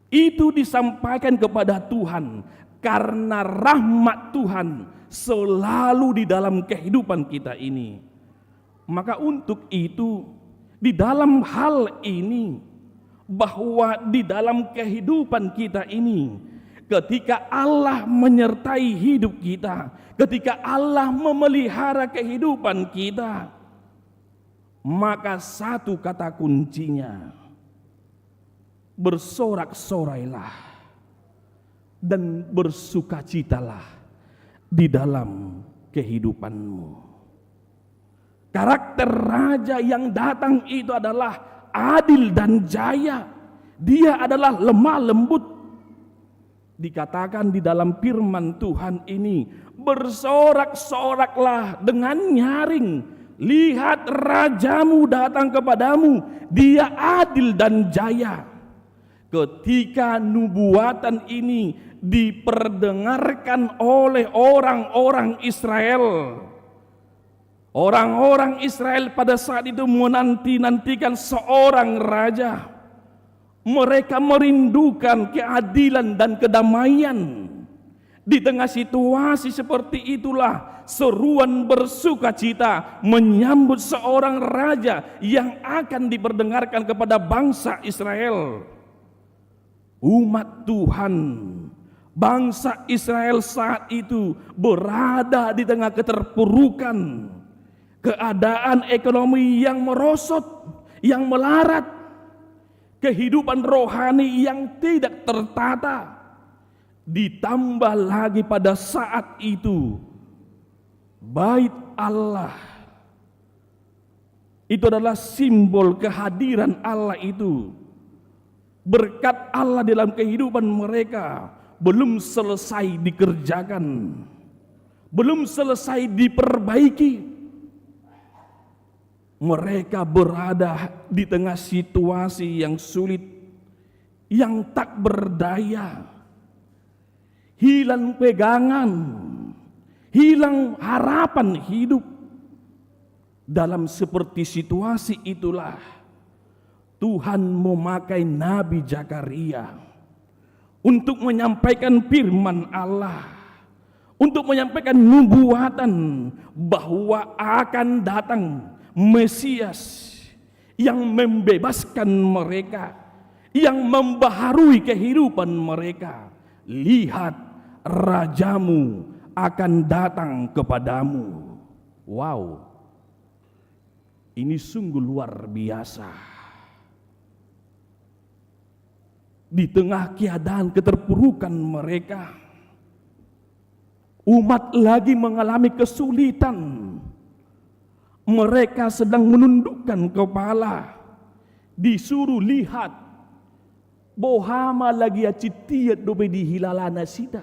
Itu disampaikan kepada Tuhan karena rahmat Tuhan selalu di dalam kehidupan kita ini. Maka untuk itu di dalam hal ini, bahwa di dalam kehidupan kita ini, ketika Allah menyertai hidup kita, ketika Allah memelihara kehidupan kita, maka satu kata kuncinya, bersorak-sorailah dan bersukacitalah di dalam kehidupanmu. Karakter raja yang datang itu adalah adil dan jaya. Dia adalah lemah lembut. Dikatakan di dalam firman Tuhan ini, bersorak-soraklah dengan nyaring. Lihat rajamu datang kepadamu, dia adil dan jaya. Ketika nubuatan ini diperdengarkan oleh orang-orang Israel, orang-orang Israel pada saat itu menanti-nantikan seorang raja. Mereka merindukan keadilan dan kedamaian. Di tengah situasi seperti itulah seruan bersukacita menyambut seorang raja yang akan diperdengarkan kepada bangsa Israel. Umat Tuhan, bangsa Israel saat itu berada di tengah keterpurukan, keadaan ekonomi yang merosot, yang melarat, kehidupan rohani yang tidak tertata. Ditambah lagi pada saat itu bait Allah itu adalah simbol kehadiran Allah itu. Berkat Allah dalam kehidupan mereka belum selesai dikerjakan, belum selesai diperbaiki. Mereka berada di tengah situasi yang sulit, yang tak berdaya, hilang pegangan, hilang harapan hidup. Dalam seperti situasi itulah Tuhan memakai Nabi Zakaria untuk menyampaikan firman Allah, untuk menyampaikan nubuatan bahwa akan datang Mesias yang membebaskan mereka, yang membaharui kehidupan mereka. Lihat, rajamu akan datang kepadamu. Wow, ini sungguh luar biasa. Di tengah keadaan keterpurukan mereka, umat lagi mengalami kesulitan. Mereka sedang menundukkan kepala, disuruh lihat, bohama lagi acitiat dobe di hilalana sida.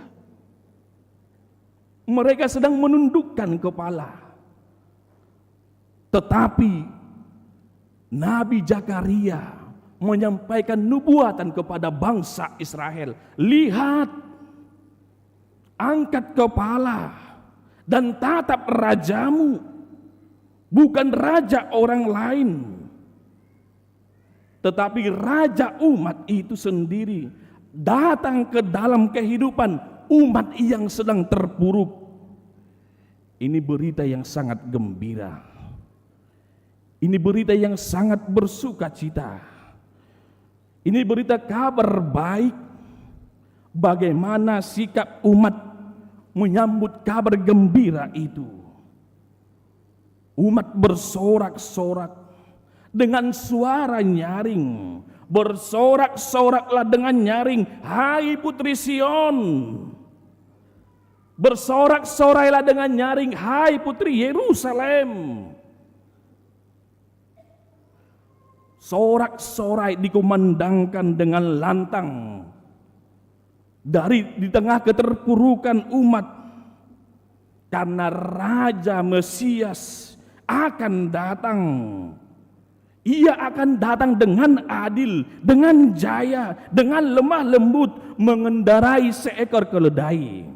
Mereka sedang menundukkan kepala. Tetapi Nabi Zakaria menyampaikan nubuatan kepada bangsa Israel. Lihat, angkat kepala dan tatap rajamu, bukan raja orang lain, tetapi raja umat itu sendiri datang ke dalam kehidupan umat yang sedang terpuruk. Ini berita yang sangat gembira. Ini berita yang sangat bersuka cita. Ini berita kabar baik. Bagaimana sikap umat menyambut kabar gembira itu. Umat bersorak-sorak dengan suara nyaring. Bersorak-soraklah dengan nyaring, hai putri Sion. Bersorak-sorailah dengan nyaring, hai putri Yerusalem. Sorak-sorai dikumandangkan dengan lantang dari di tengah keterpurukan umat, karena Raja Mesias akan datang. Ia akan datang dengan adil, dengan jaya, dengan lemah lembut, mengendarai seekor keledai.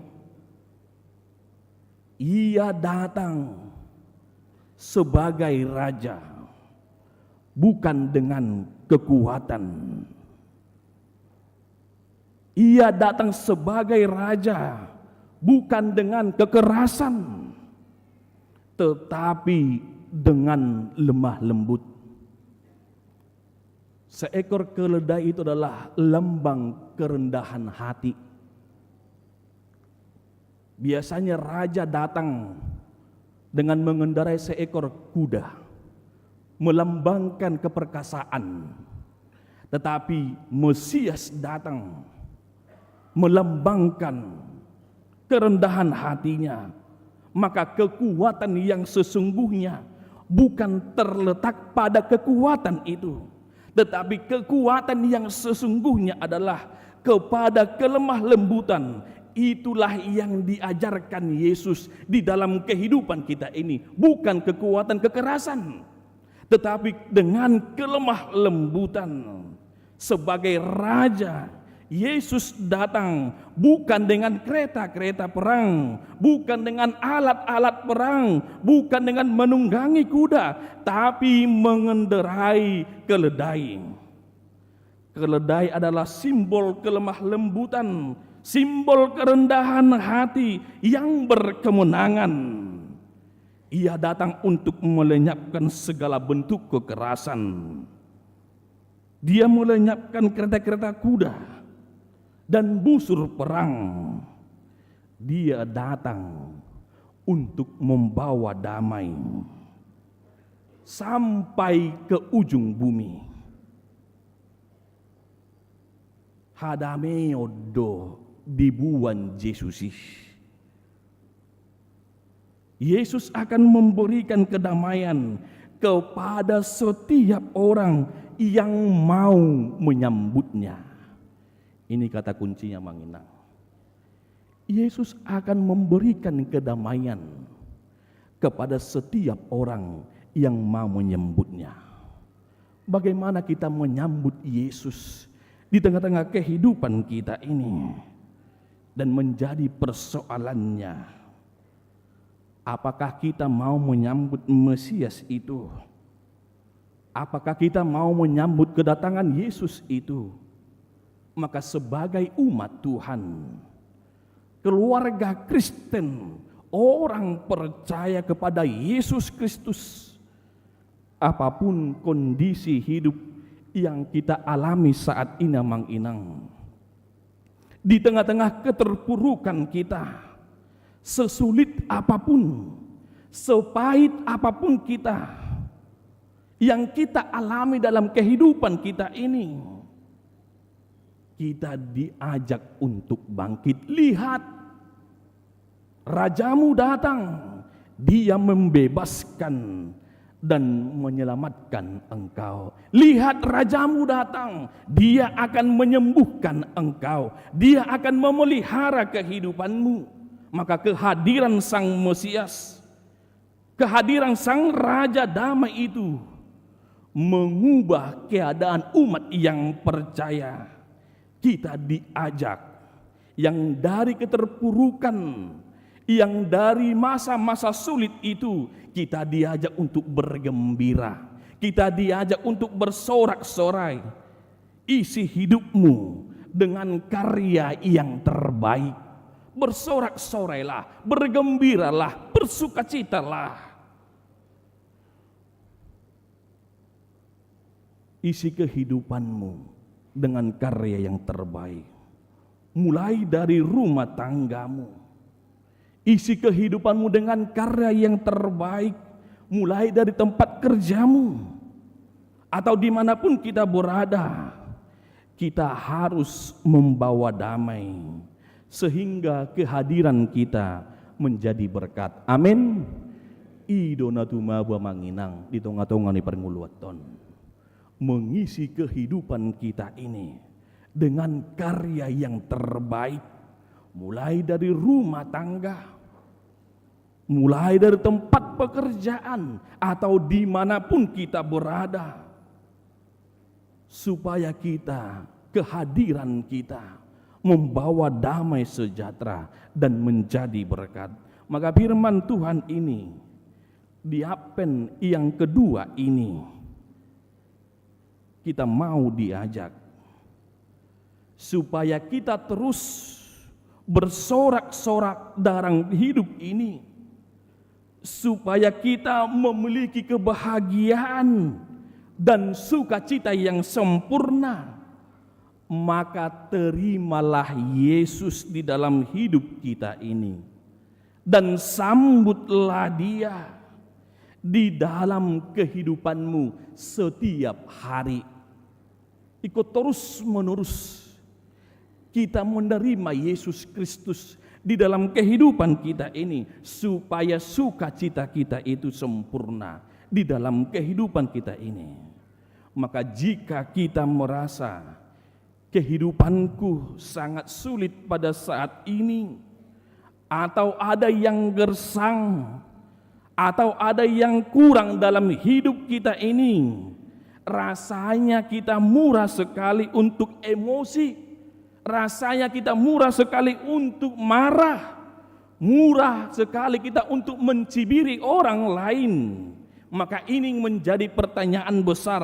Ia datang sebagai raja, bukan dengan kekuatan. Ia datang sebagai raja, bukan dengan kekerasan, tetapi dengan lemah lembut. Seekor keledai itu adalah lambang kerendahan hati. Biasanya raja datang dengan mengendarai seekor kuda, melambangkan keperkasaan. Tetapi Mesias datang melambangkan kerendahan hatinya. Maka kekuatan yang sesungguhnya bukan terletak pada kekuatan itu, tetapi kekuatan yang sesungguhnya adalah kepada kelemah lembutan. Itulah yang diajarkan Yesus di dalam kehidupan kita ini, bukan kekuatan kekerasan, tetapi dengan kelemah lembutan. Sebagai raja, Yesus datang bukan dengan kereta-kereta perang, bukan dengan alat-alat perang, bukan dengan menunggangi kuda, tapi mengendarai keledai. Keledai adalah simbol kelemah lembutan, simbol kerendahan hati yang berkemenangan. Ia datang untuk melenyapkan segala bentuk kekerasan. Dia melenyapkan kereta-kereta kuda dan busur perang. Dia datang untuk membawa damai sampai ke ujung bumi. Hadameodo dibuan Yesusis. Yesus akan memberikan kedamaian, kepada setiap orang yang mau menyambutnya. Ini kata kuncinya, Manginang. Yesus akan memberikan kedamaian kepada setiap orang yang mau menyambutnya. Bagaimana kita menyambut Yesus di tengah-tengah kehidupan kita ini? Dan menjadi persoalannya, apakah kita mau menyambut Mesias itu? Apakah kita mau menyambut kedatangan Yesus itu? Maka sebagai umat Tuhan, keluarga Kristen, orang percaya kepada Yesus Kristus, apapun kondisi hidup yang kita alami saat ini, Mang Inang, di tengah-tengah keterpurukan kita, sesulit apapun, sepahit apapun kita yang kita alami dalam kehidupan kita ini, kita diajak untuk bangkit. Lihat, Rajamu datang, Dia membebaskan dan menyelamatkan engkau. Lihat, Rajamu datang, Dia akan menyembuhkan engkau, Dia akan memelihara kehidupanmu. Maka kehadiran Sang Mesias, kehadiran Sang Raja Damai itu mengubah keadaan umat yang percaya. Kita diajak, yang dari keterpurukan, yang dari masa-masa sulit itu, kita diajak untuk bergembira, kita diajak untuk bersorak-sorai. Isi hidupmu dengan karya yang terbaik. Bersorak-sorailah, bergembiralah, bersukacitalah. Isi kehidupanmu dengan karya yang terbaik. Mulai dari rumah tanggamu, isi kehidupanmu dengan karya yang terbaik. Mulai dari tempat kerjamu, atau dimanapun kita berada, kita harus membawa damai, sehingga kehadiran kita menjadi berkat. Amin. Idonatuma Manginang di tengah-tengah ni pernguluaton, mengisi kehidupan kita ini dengan karya yang terbaik, mulai dari rumah tangga, mulai dari tempat pekerjaan, atau dimanapun kita berada, supaya kita, kehadiran kita membawa damai sejahtera dan menjadi berkat. Maka firman Tuhan ini di Advent yang kedua ini, kita mau diajak supaya kita terus bersorak-sorak dalam hidup ini, supaya kita memiliki kebahagiaan dan sukacita yang sempurna. Maka terimalah Yesus di dalam hidup kita ini, dan sambutlah Dia di dalam kehidupanmu setiap hari. Ikut terus menerus kita menerima Yesus Kristus di dalam kehidupan kita ini, supaya sukacita kita itu sempurna di dalam kehidupan kita ini. Maka jika kita merasa kehidupanku sangat sulit pada saat ini, atau ada yang gersang, atau ada yang kurang dalam hidup kita ini, rasanya kita murah sekali untuk emosi, rasanya kita murah sekali untuk marah, murah sekali kita untuk mencibiri orang lain. Maka ini menjadi pertanyaan besar.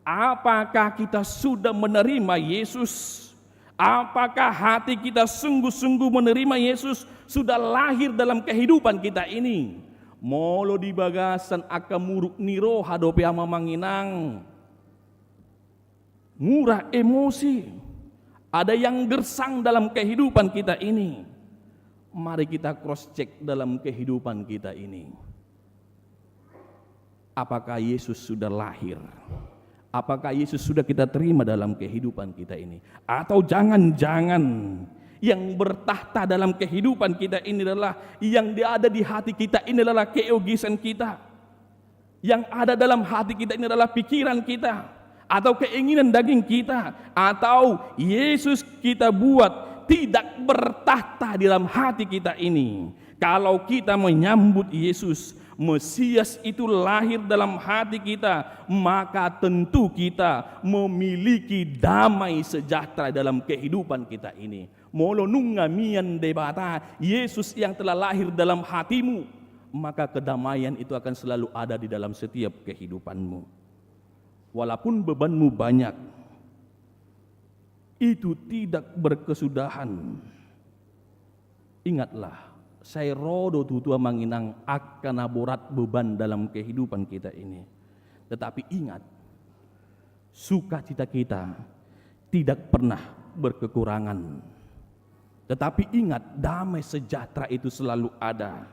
Apakah kita sudah menerima Yesus? Apakah hati kita sungguh-sungguh menerima Yesus? Sudah lahir dalam kehidupan kita ini? Molo di bagasan akamuruk niro hadope ama Manginang. Murah emosi. Ada yang gersang dalam kehidupan kita ini. Mari kita cross check dalam kehidupan kita ini. Apakah Yesus sudah lahir? Apakah Yesus sudah kita terima dalam kehidupan kita ini? Atau jangan-jangan yang bertahta dalam kehidupan kita ini adalah, yang ada di hati kita ini adalah keegoisan kita. Yang ada dalam hati kita ini adalah pikiran kita, atau keinginan daging kita, atau Yesus kita buat tidak bertahta di dalam hati kita ini. Kalau kita menyambut Yesus, Mesias itu lahir dalam hati kita, maka tentu kita memiliki damai sejahtera dalam kehidupan kita ini. Molo nungamian debata, Yesus yang telah lahir dalam hatimu, maka kedamaian itu akan selalu ada di dalam setiap kehidupanmu. Walaupun bebanmu banyak, itu tidak berkesudahan. Ingatlah, saya rodo tutua manginang akan aborat beban dalam kehidupan kita ini. Tetapi ingat, sukacita kita tidak pernah berkekurangan. Tetapi ingat, damai sejahtera itu selalu ada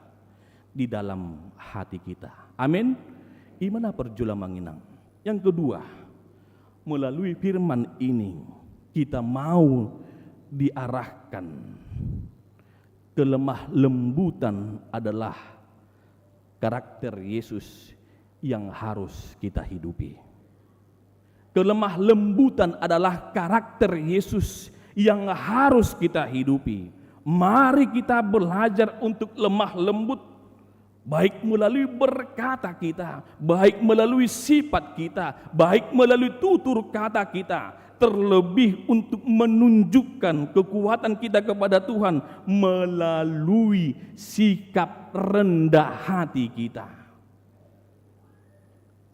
di dalam hati kita. Amin. Imana perjula manginang. Yang kedua, melalui firman ini kita mau diarahkan. Kelemah lembutan adalah karakter Yesus yang harus kita hidupi. Kelemah lembutan adalah karakter Yesus yang harus kita hidupi. Mari kita belajar untuk lemah lembut, baik melalui berkata kita, baik melalui sifat kita, baik melalui tutur kata kita, terlebih untuk menunjukkan kekuatan kita kepada Tuhan melalui sikap rendah hati kita.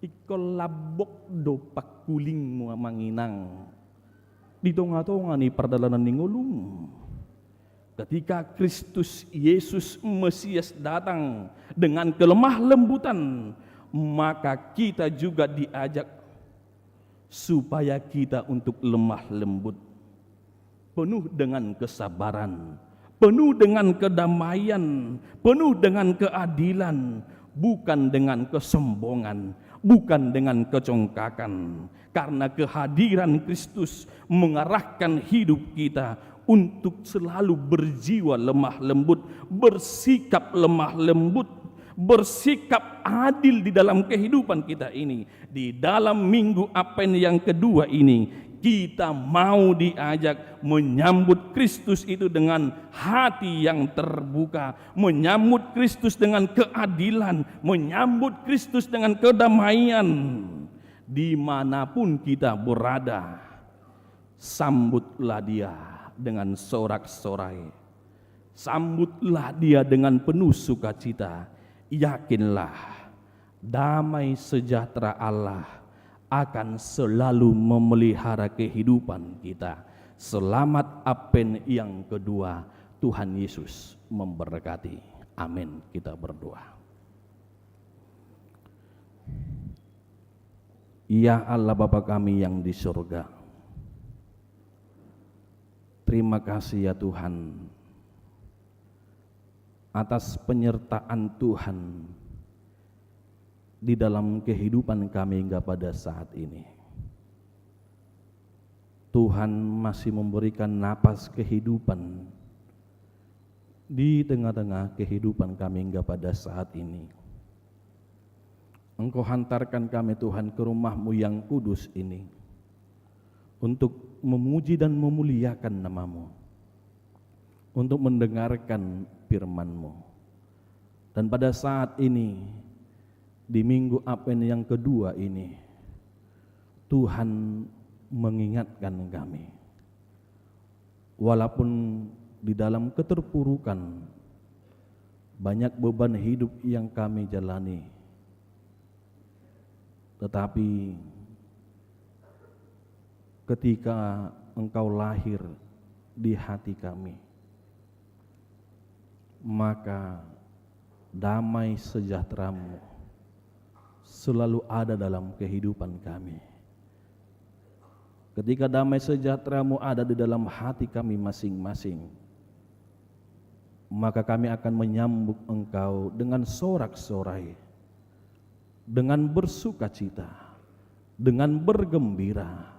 Ikol labok do pakuling mo manginang di tonga-tonga ni perdalanan ningolung. Ketika Kristus Yesus Mesias datang dengan kelemah lembutan, maka kita juga diajak supaya kita untuk lemah lembut, penuh dengan kesabaran, penuh dengan kedamaian, penuh dengan keadilan, bukan dengan kesombongan, bukan dengan kecongkakan. Karena kehadiran Kristus mengarahkan hidup kita untuk selalu berjiwa lemah lembut, bersikap lemah lembut, bersikap adil di dalam kehidupan kita ini. Di dalam minggu Advent yang kedua ini, kita mau diajak menyambut Kristus itu dengan hati yang terbuka, menyambut Kristus dengan keadilan, menyambut Kristus dengan kedamaian. Dimanapun kita berada, sambutlah Dia dengan sorak-sorai, sambutlah Dia dengan penuh sukacita. Yakinlah, damai sejahtera Allah akan selalu memelihara kehidupan kita. Selamat Advent yang kedua. Tuhan Yesus memberkati. Amin. Kita berdoa. Ya Allah Bapa kami yang di surga, terima kasih ya Tuhan atas penyertaan Tuhan di dalam kehidupan kami hingga pada saat ini. Tuhan masih memberikan napas kehidupan di tengah-tengah kehidupan kami hingga pada saat ini. Engkau hantarkan kami Tuhan ke rumah-Mu yang kudus ini untuk memuji dan memuliakan nama-Mu, untuk mendengarkan firman-Mu. Dan pada saat ini, di minggu Advent yang kedua ini, Tuhan mengingatkan kami, walaupun di dalam keterpurukan banyak beban hidup yang kami jalani, tetapi ketika Engkau lahir di hati kami, maka damai sejahtera-Mu selalu ada dalam kehidupan kami. Ketika damai sejahtera-Mu ada di dalam hati kami masing-masing, maka kami akan menyambut Engkau dengan sorak-sorai, dengan bersukacita, dengan bergembira,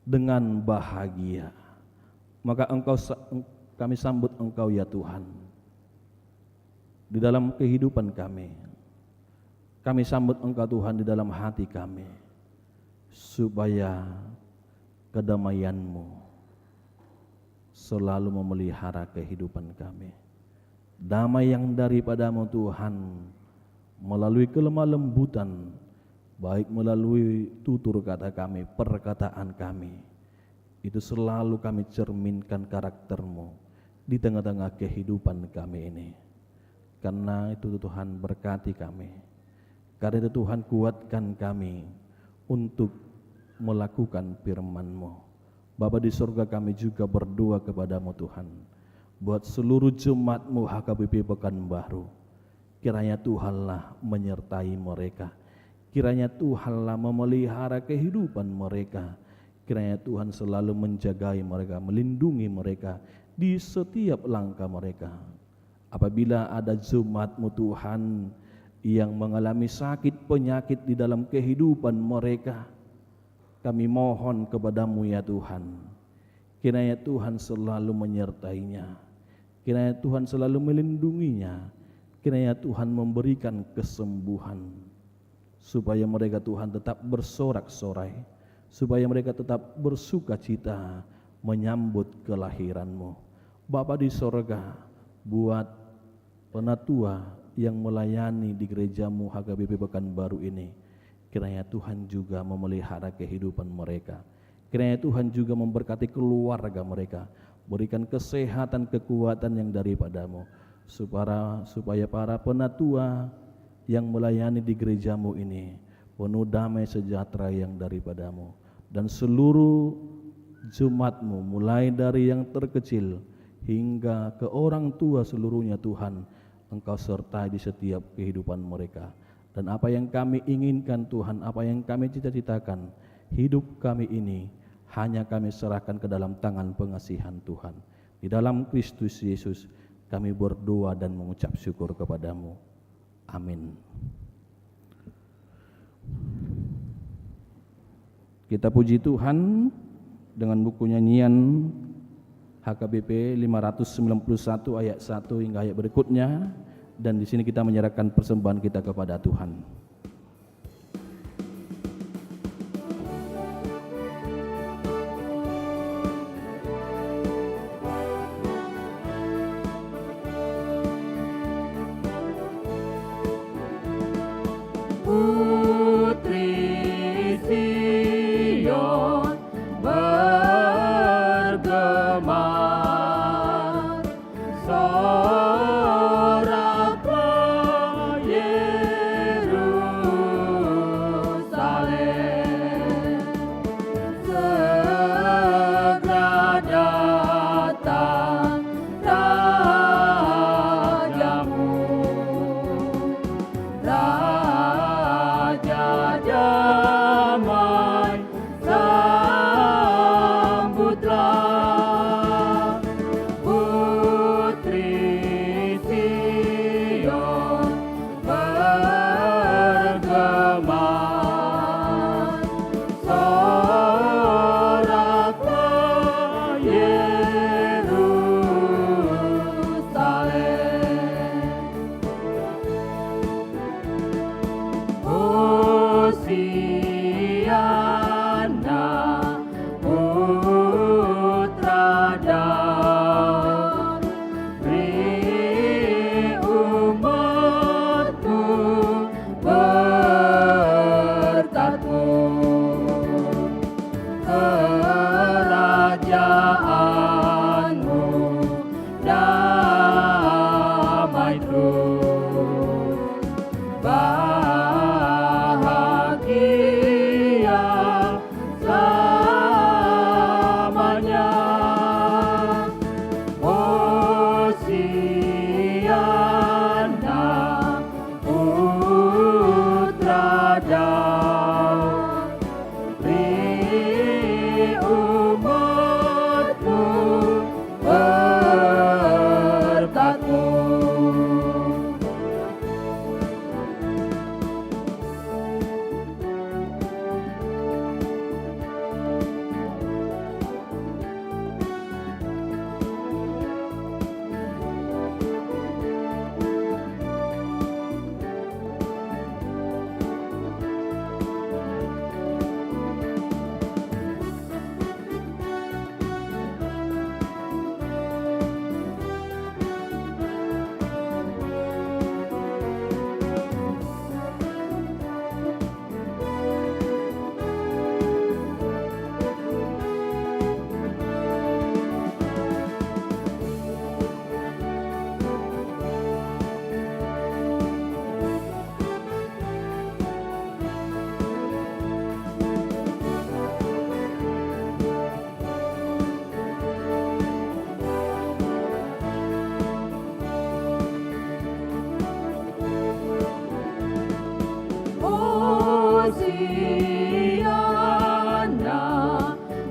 dengan bahagia. Maka kami sambut Engkau ya Tuhan di dalam kehidupan kami. kami sambut Engkau Tuhan di dalam hati kami, supaya kedamaian-Mu selalu memelihara kehidupan kami. Damai yang daripada-Mu Tuhan, melalui kelemah lembutan, baik melalui tutur kata kami, perkataan kami, itu selalu kami cerminkan karakter-Mu di tengah-tengah kehidupan kami ini. Karena itu Tuhan, berkati kami. Karena itu Tuhan, kuatkan kami untuk melakukan firman-Mu. Bapa di surga, kami juga berdoa kepada-Mu Tuhan, buat seluruh jemaat-Mu HKBP Pekanbaru. Kiranya Tuhanlah menyertai mereka, kiranya Tuhanlah memelihara kehidupan mereka, kiranya Tuhan selalu menjagai mereka, melindungi mereka di setiap langkah mereka. Apabila ada jemaat-Mu Tuhan yang mengalami sakit penyakit di dalam kehidupan mereka, kami mohon kepada-Mu ya Tuhan, kiranya Tuhan selalu menyertainya, kiranya Tuhan selalu melindunginya, kiranya Tuhan memberikan kesembuhan, supaya mereka Tuhan tetap bersorak-sorai, supaya mereka tetap bersuka cita menyambut kelahiran-Mu. Bapa di sorga, buat penatua yang melayani di gereja-Mu HKBP Pekanbaru ini, kiranya Tuhan juga memelihara kehidupan mereka, kiranya Tuhan juga memberkati keluarga mereka, berikan kesehatan, kekuatan yang daripada-Mu, supaya para penatua yang melayani di gereja-Mu ini penuh damai sejahtera yang daripada-Mu, dan seluruh jemaat-Mu mulai dari yang terkecil hingga ke orang tua seluruhnya Tuhan, Engkau sertai di setiap kehidupan mereka. Dan apa yang kami inginkan Tuhan, apa yang kami cita-citakan, hidup kami ini hanya kami serahkan ke dalam tangan pengasihan Tuhan. Di dalam Kristus Yesus kami berdoa dan mengucap syukur kepada-Mu. Amin. Kita puji Tuhan dengan buku nyanyian HKBP 591 ayat 1 hingga ayat berikutnya, dan di sini kita menyerahkan persembahan kita kepada Tuhan. Putri Sion bergema, soraklah Yerusalem, segera datang Rajamu, Raja damai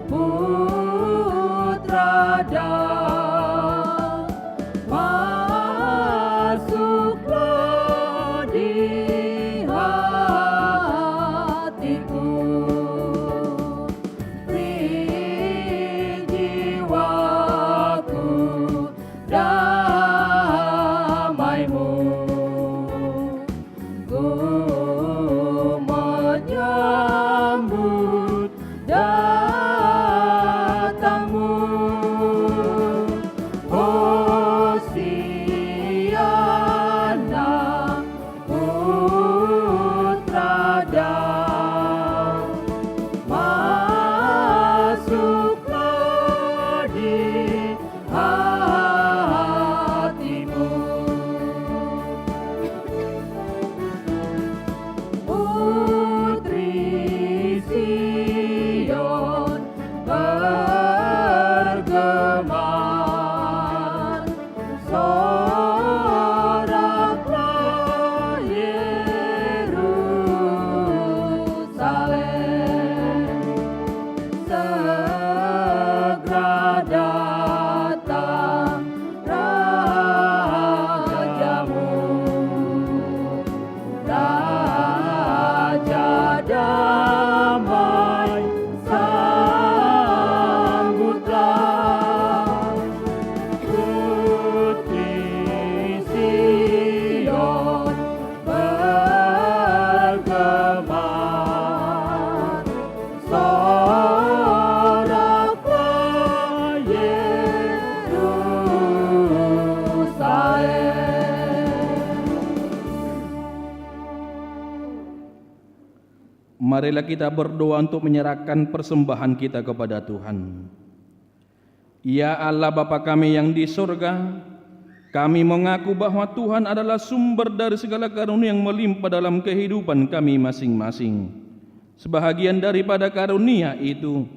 Putra Dan, masuklah di hatiku, beri jiwaku damai-Mu. Ku menyambut datang-Mu, Hosiana Putra Dan, masuklah di hatimu. Putri Sion bergema, soraklah Yerusalem, segera datang Raja-Mu, Raja damai, sambutlah. Putri Sion bergema, soraklah Yerusalem. Marilah kita berdoa untuk menyerahkan persembahan kita kepada Tuhan. Ya Allah Bapa kami yang di surga, kami mengaku bahwa Tuhan adalah sumber dari segala karunia yang melimpah dalam kehidupan kami masing-masing. Sebahagian daripada karunia itu,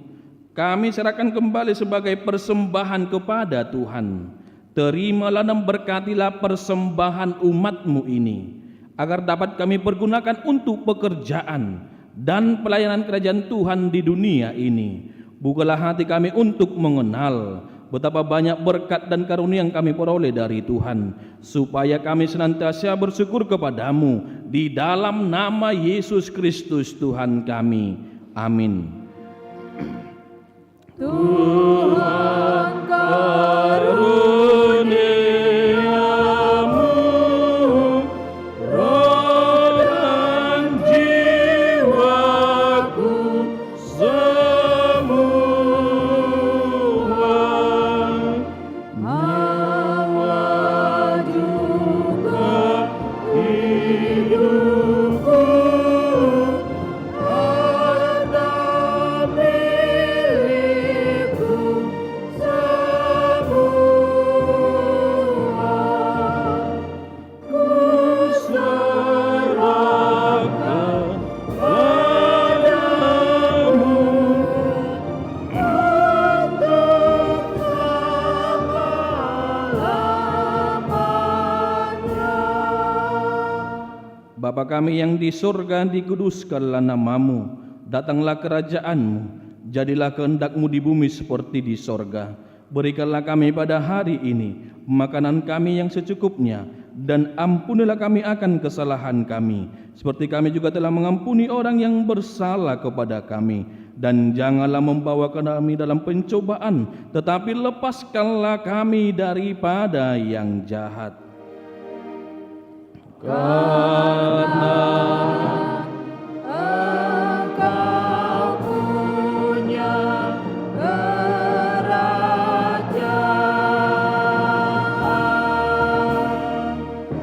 kami serahkan kembali sebagai persembahan kepada Tuhan. Terimalah dan berkatilah persembahan umat-Mu ini, agar dapat kami pergunakan untuk pekerjaan dan pelayanan kerajaan Tuhan di dunia ini. Bukalah hati kami untuk mengenal betapa banyak berkat dan karunia yang kami peroleh dari Tuhan, supaya kami senantiasa bersyukur kepadamu di dalam nama Yesus Kristus Tuhan kami. Amin. Tuhan karuniamu, roh dan jiwaku semua, hawa juga hidupku, harta milikku semua, ku serahkan padamu untuk selama-lamanya. Bapa kami yang di surga, dikuduskanlah namamu, datanglah kerajaanmu, jadilah kehendak-Mu di bumi seperti di sorga. Berikanlah kami pada hari ini makanan kami yang secukupnya, dan ampunilah kami akan kesalahan kami, seperti kami juga telah mengampuni orang yang bersalah kepada kami. Dan janganlah membawa kami dalam pencobaan, tetapi lepaskanlah kami daripada yang jahat. Karena Engkau punya kerajaan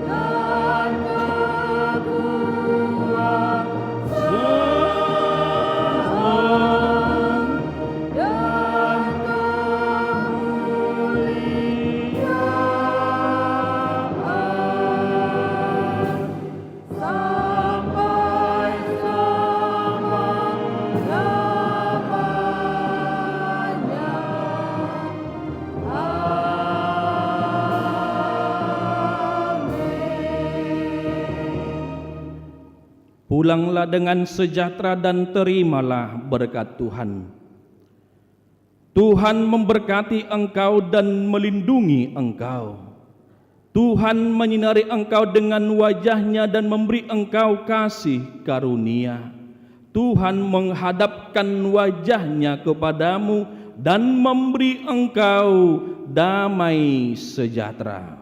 dan kekuasaan dan kemuliaan sampai Pulanglah dengan sejahtera dan terimalah berkat Tuhan. Tuhan memberkati engkau dan melindungi engkau. Tuhan menyinari engkau dengan wajah-Nya dan memberi engkau kasih karunia. Tuhan menghadapkan wajah-Nya kepadamu dan memberi engkau damai sejahtera.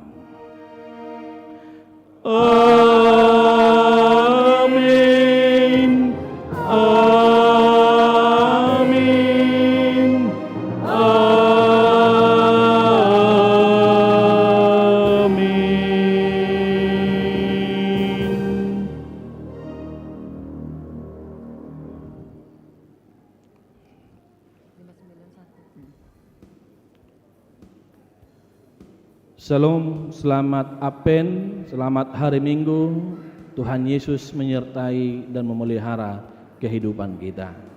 Amin. Amin. Amin. Shalom, selamat Apen, selamat hari Minggu. Tuhan Yesus menyertai dan memelihara kehidupan kita.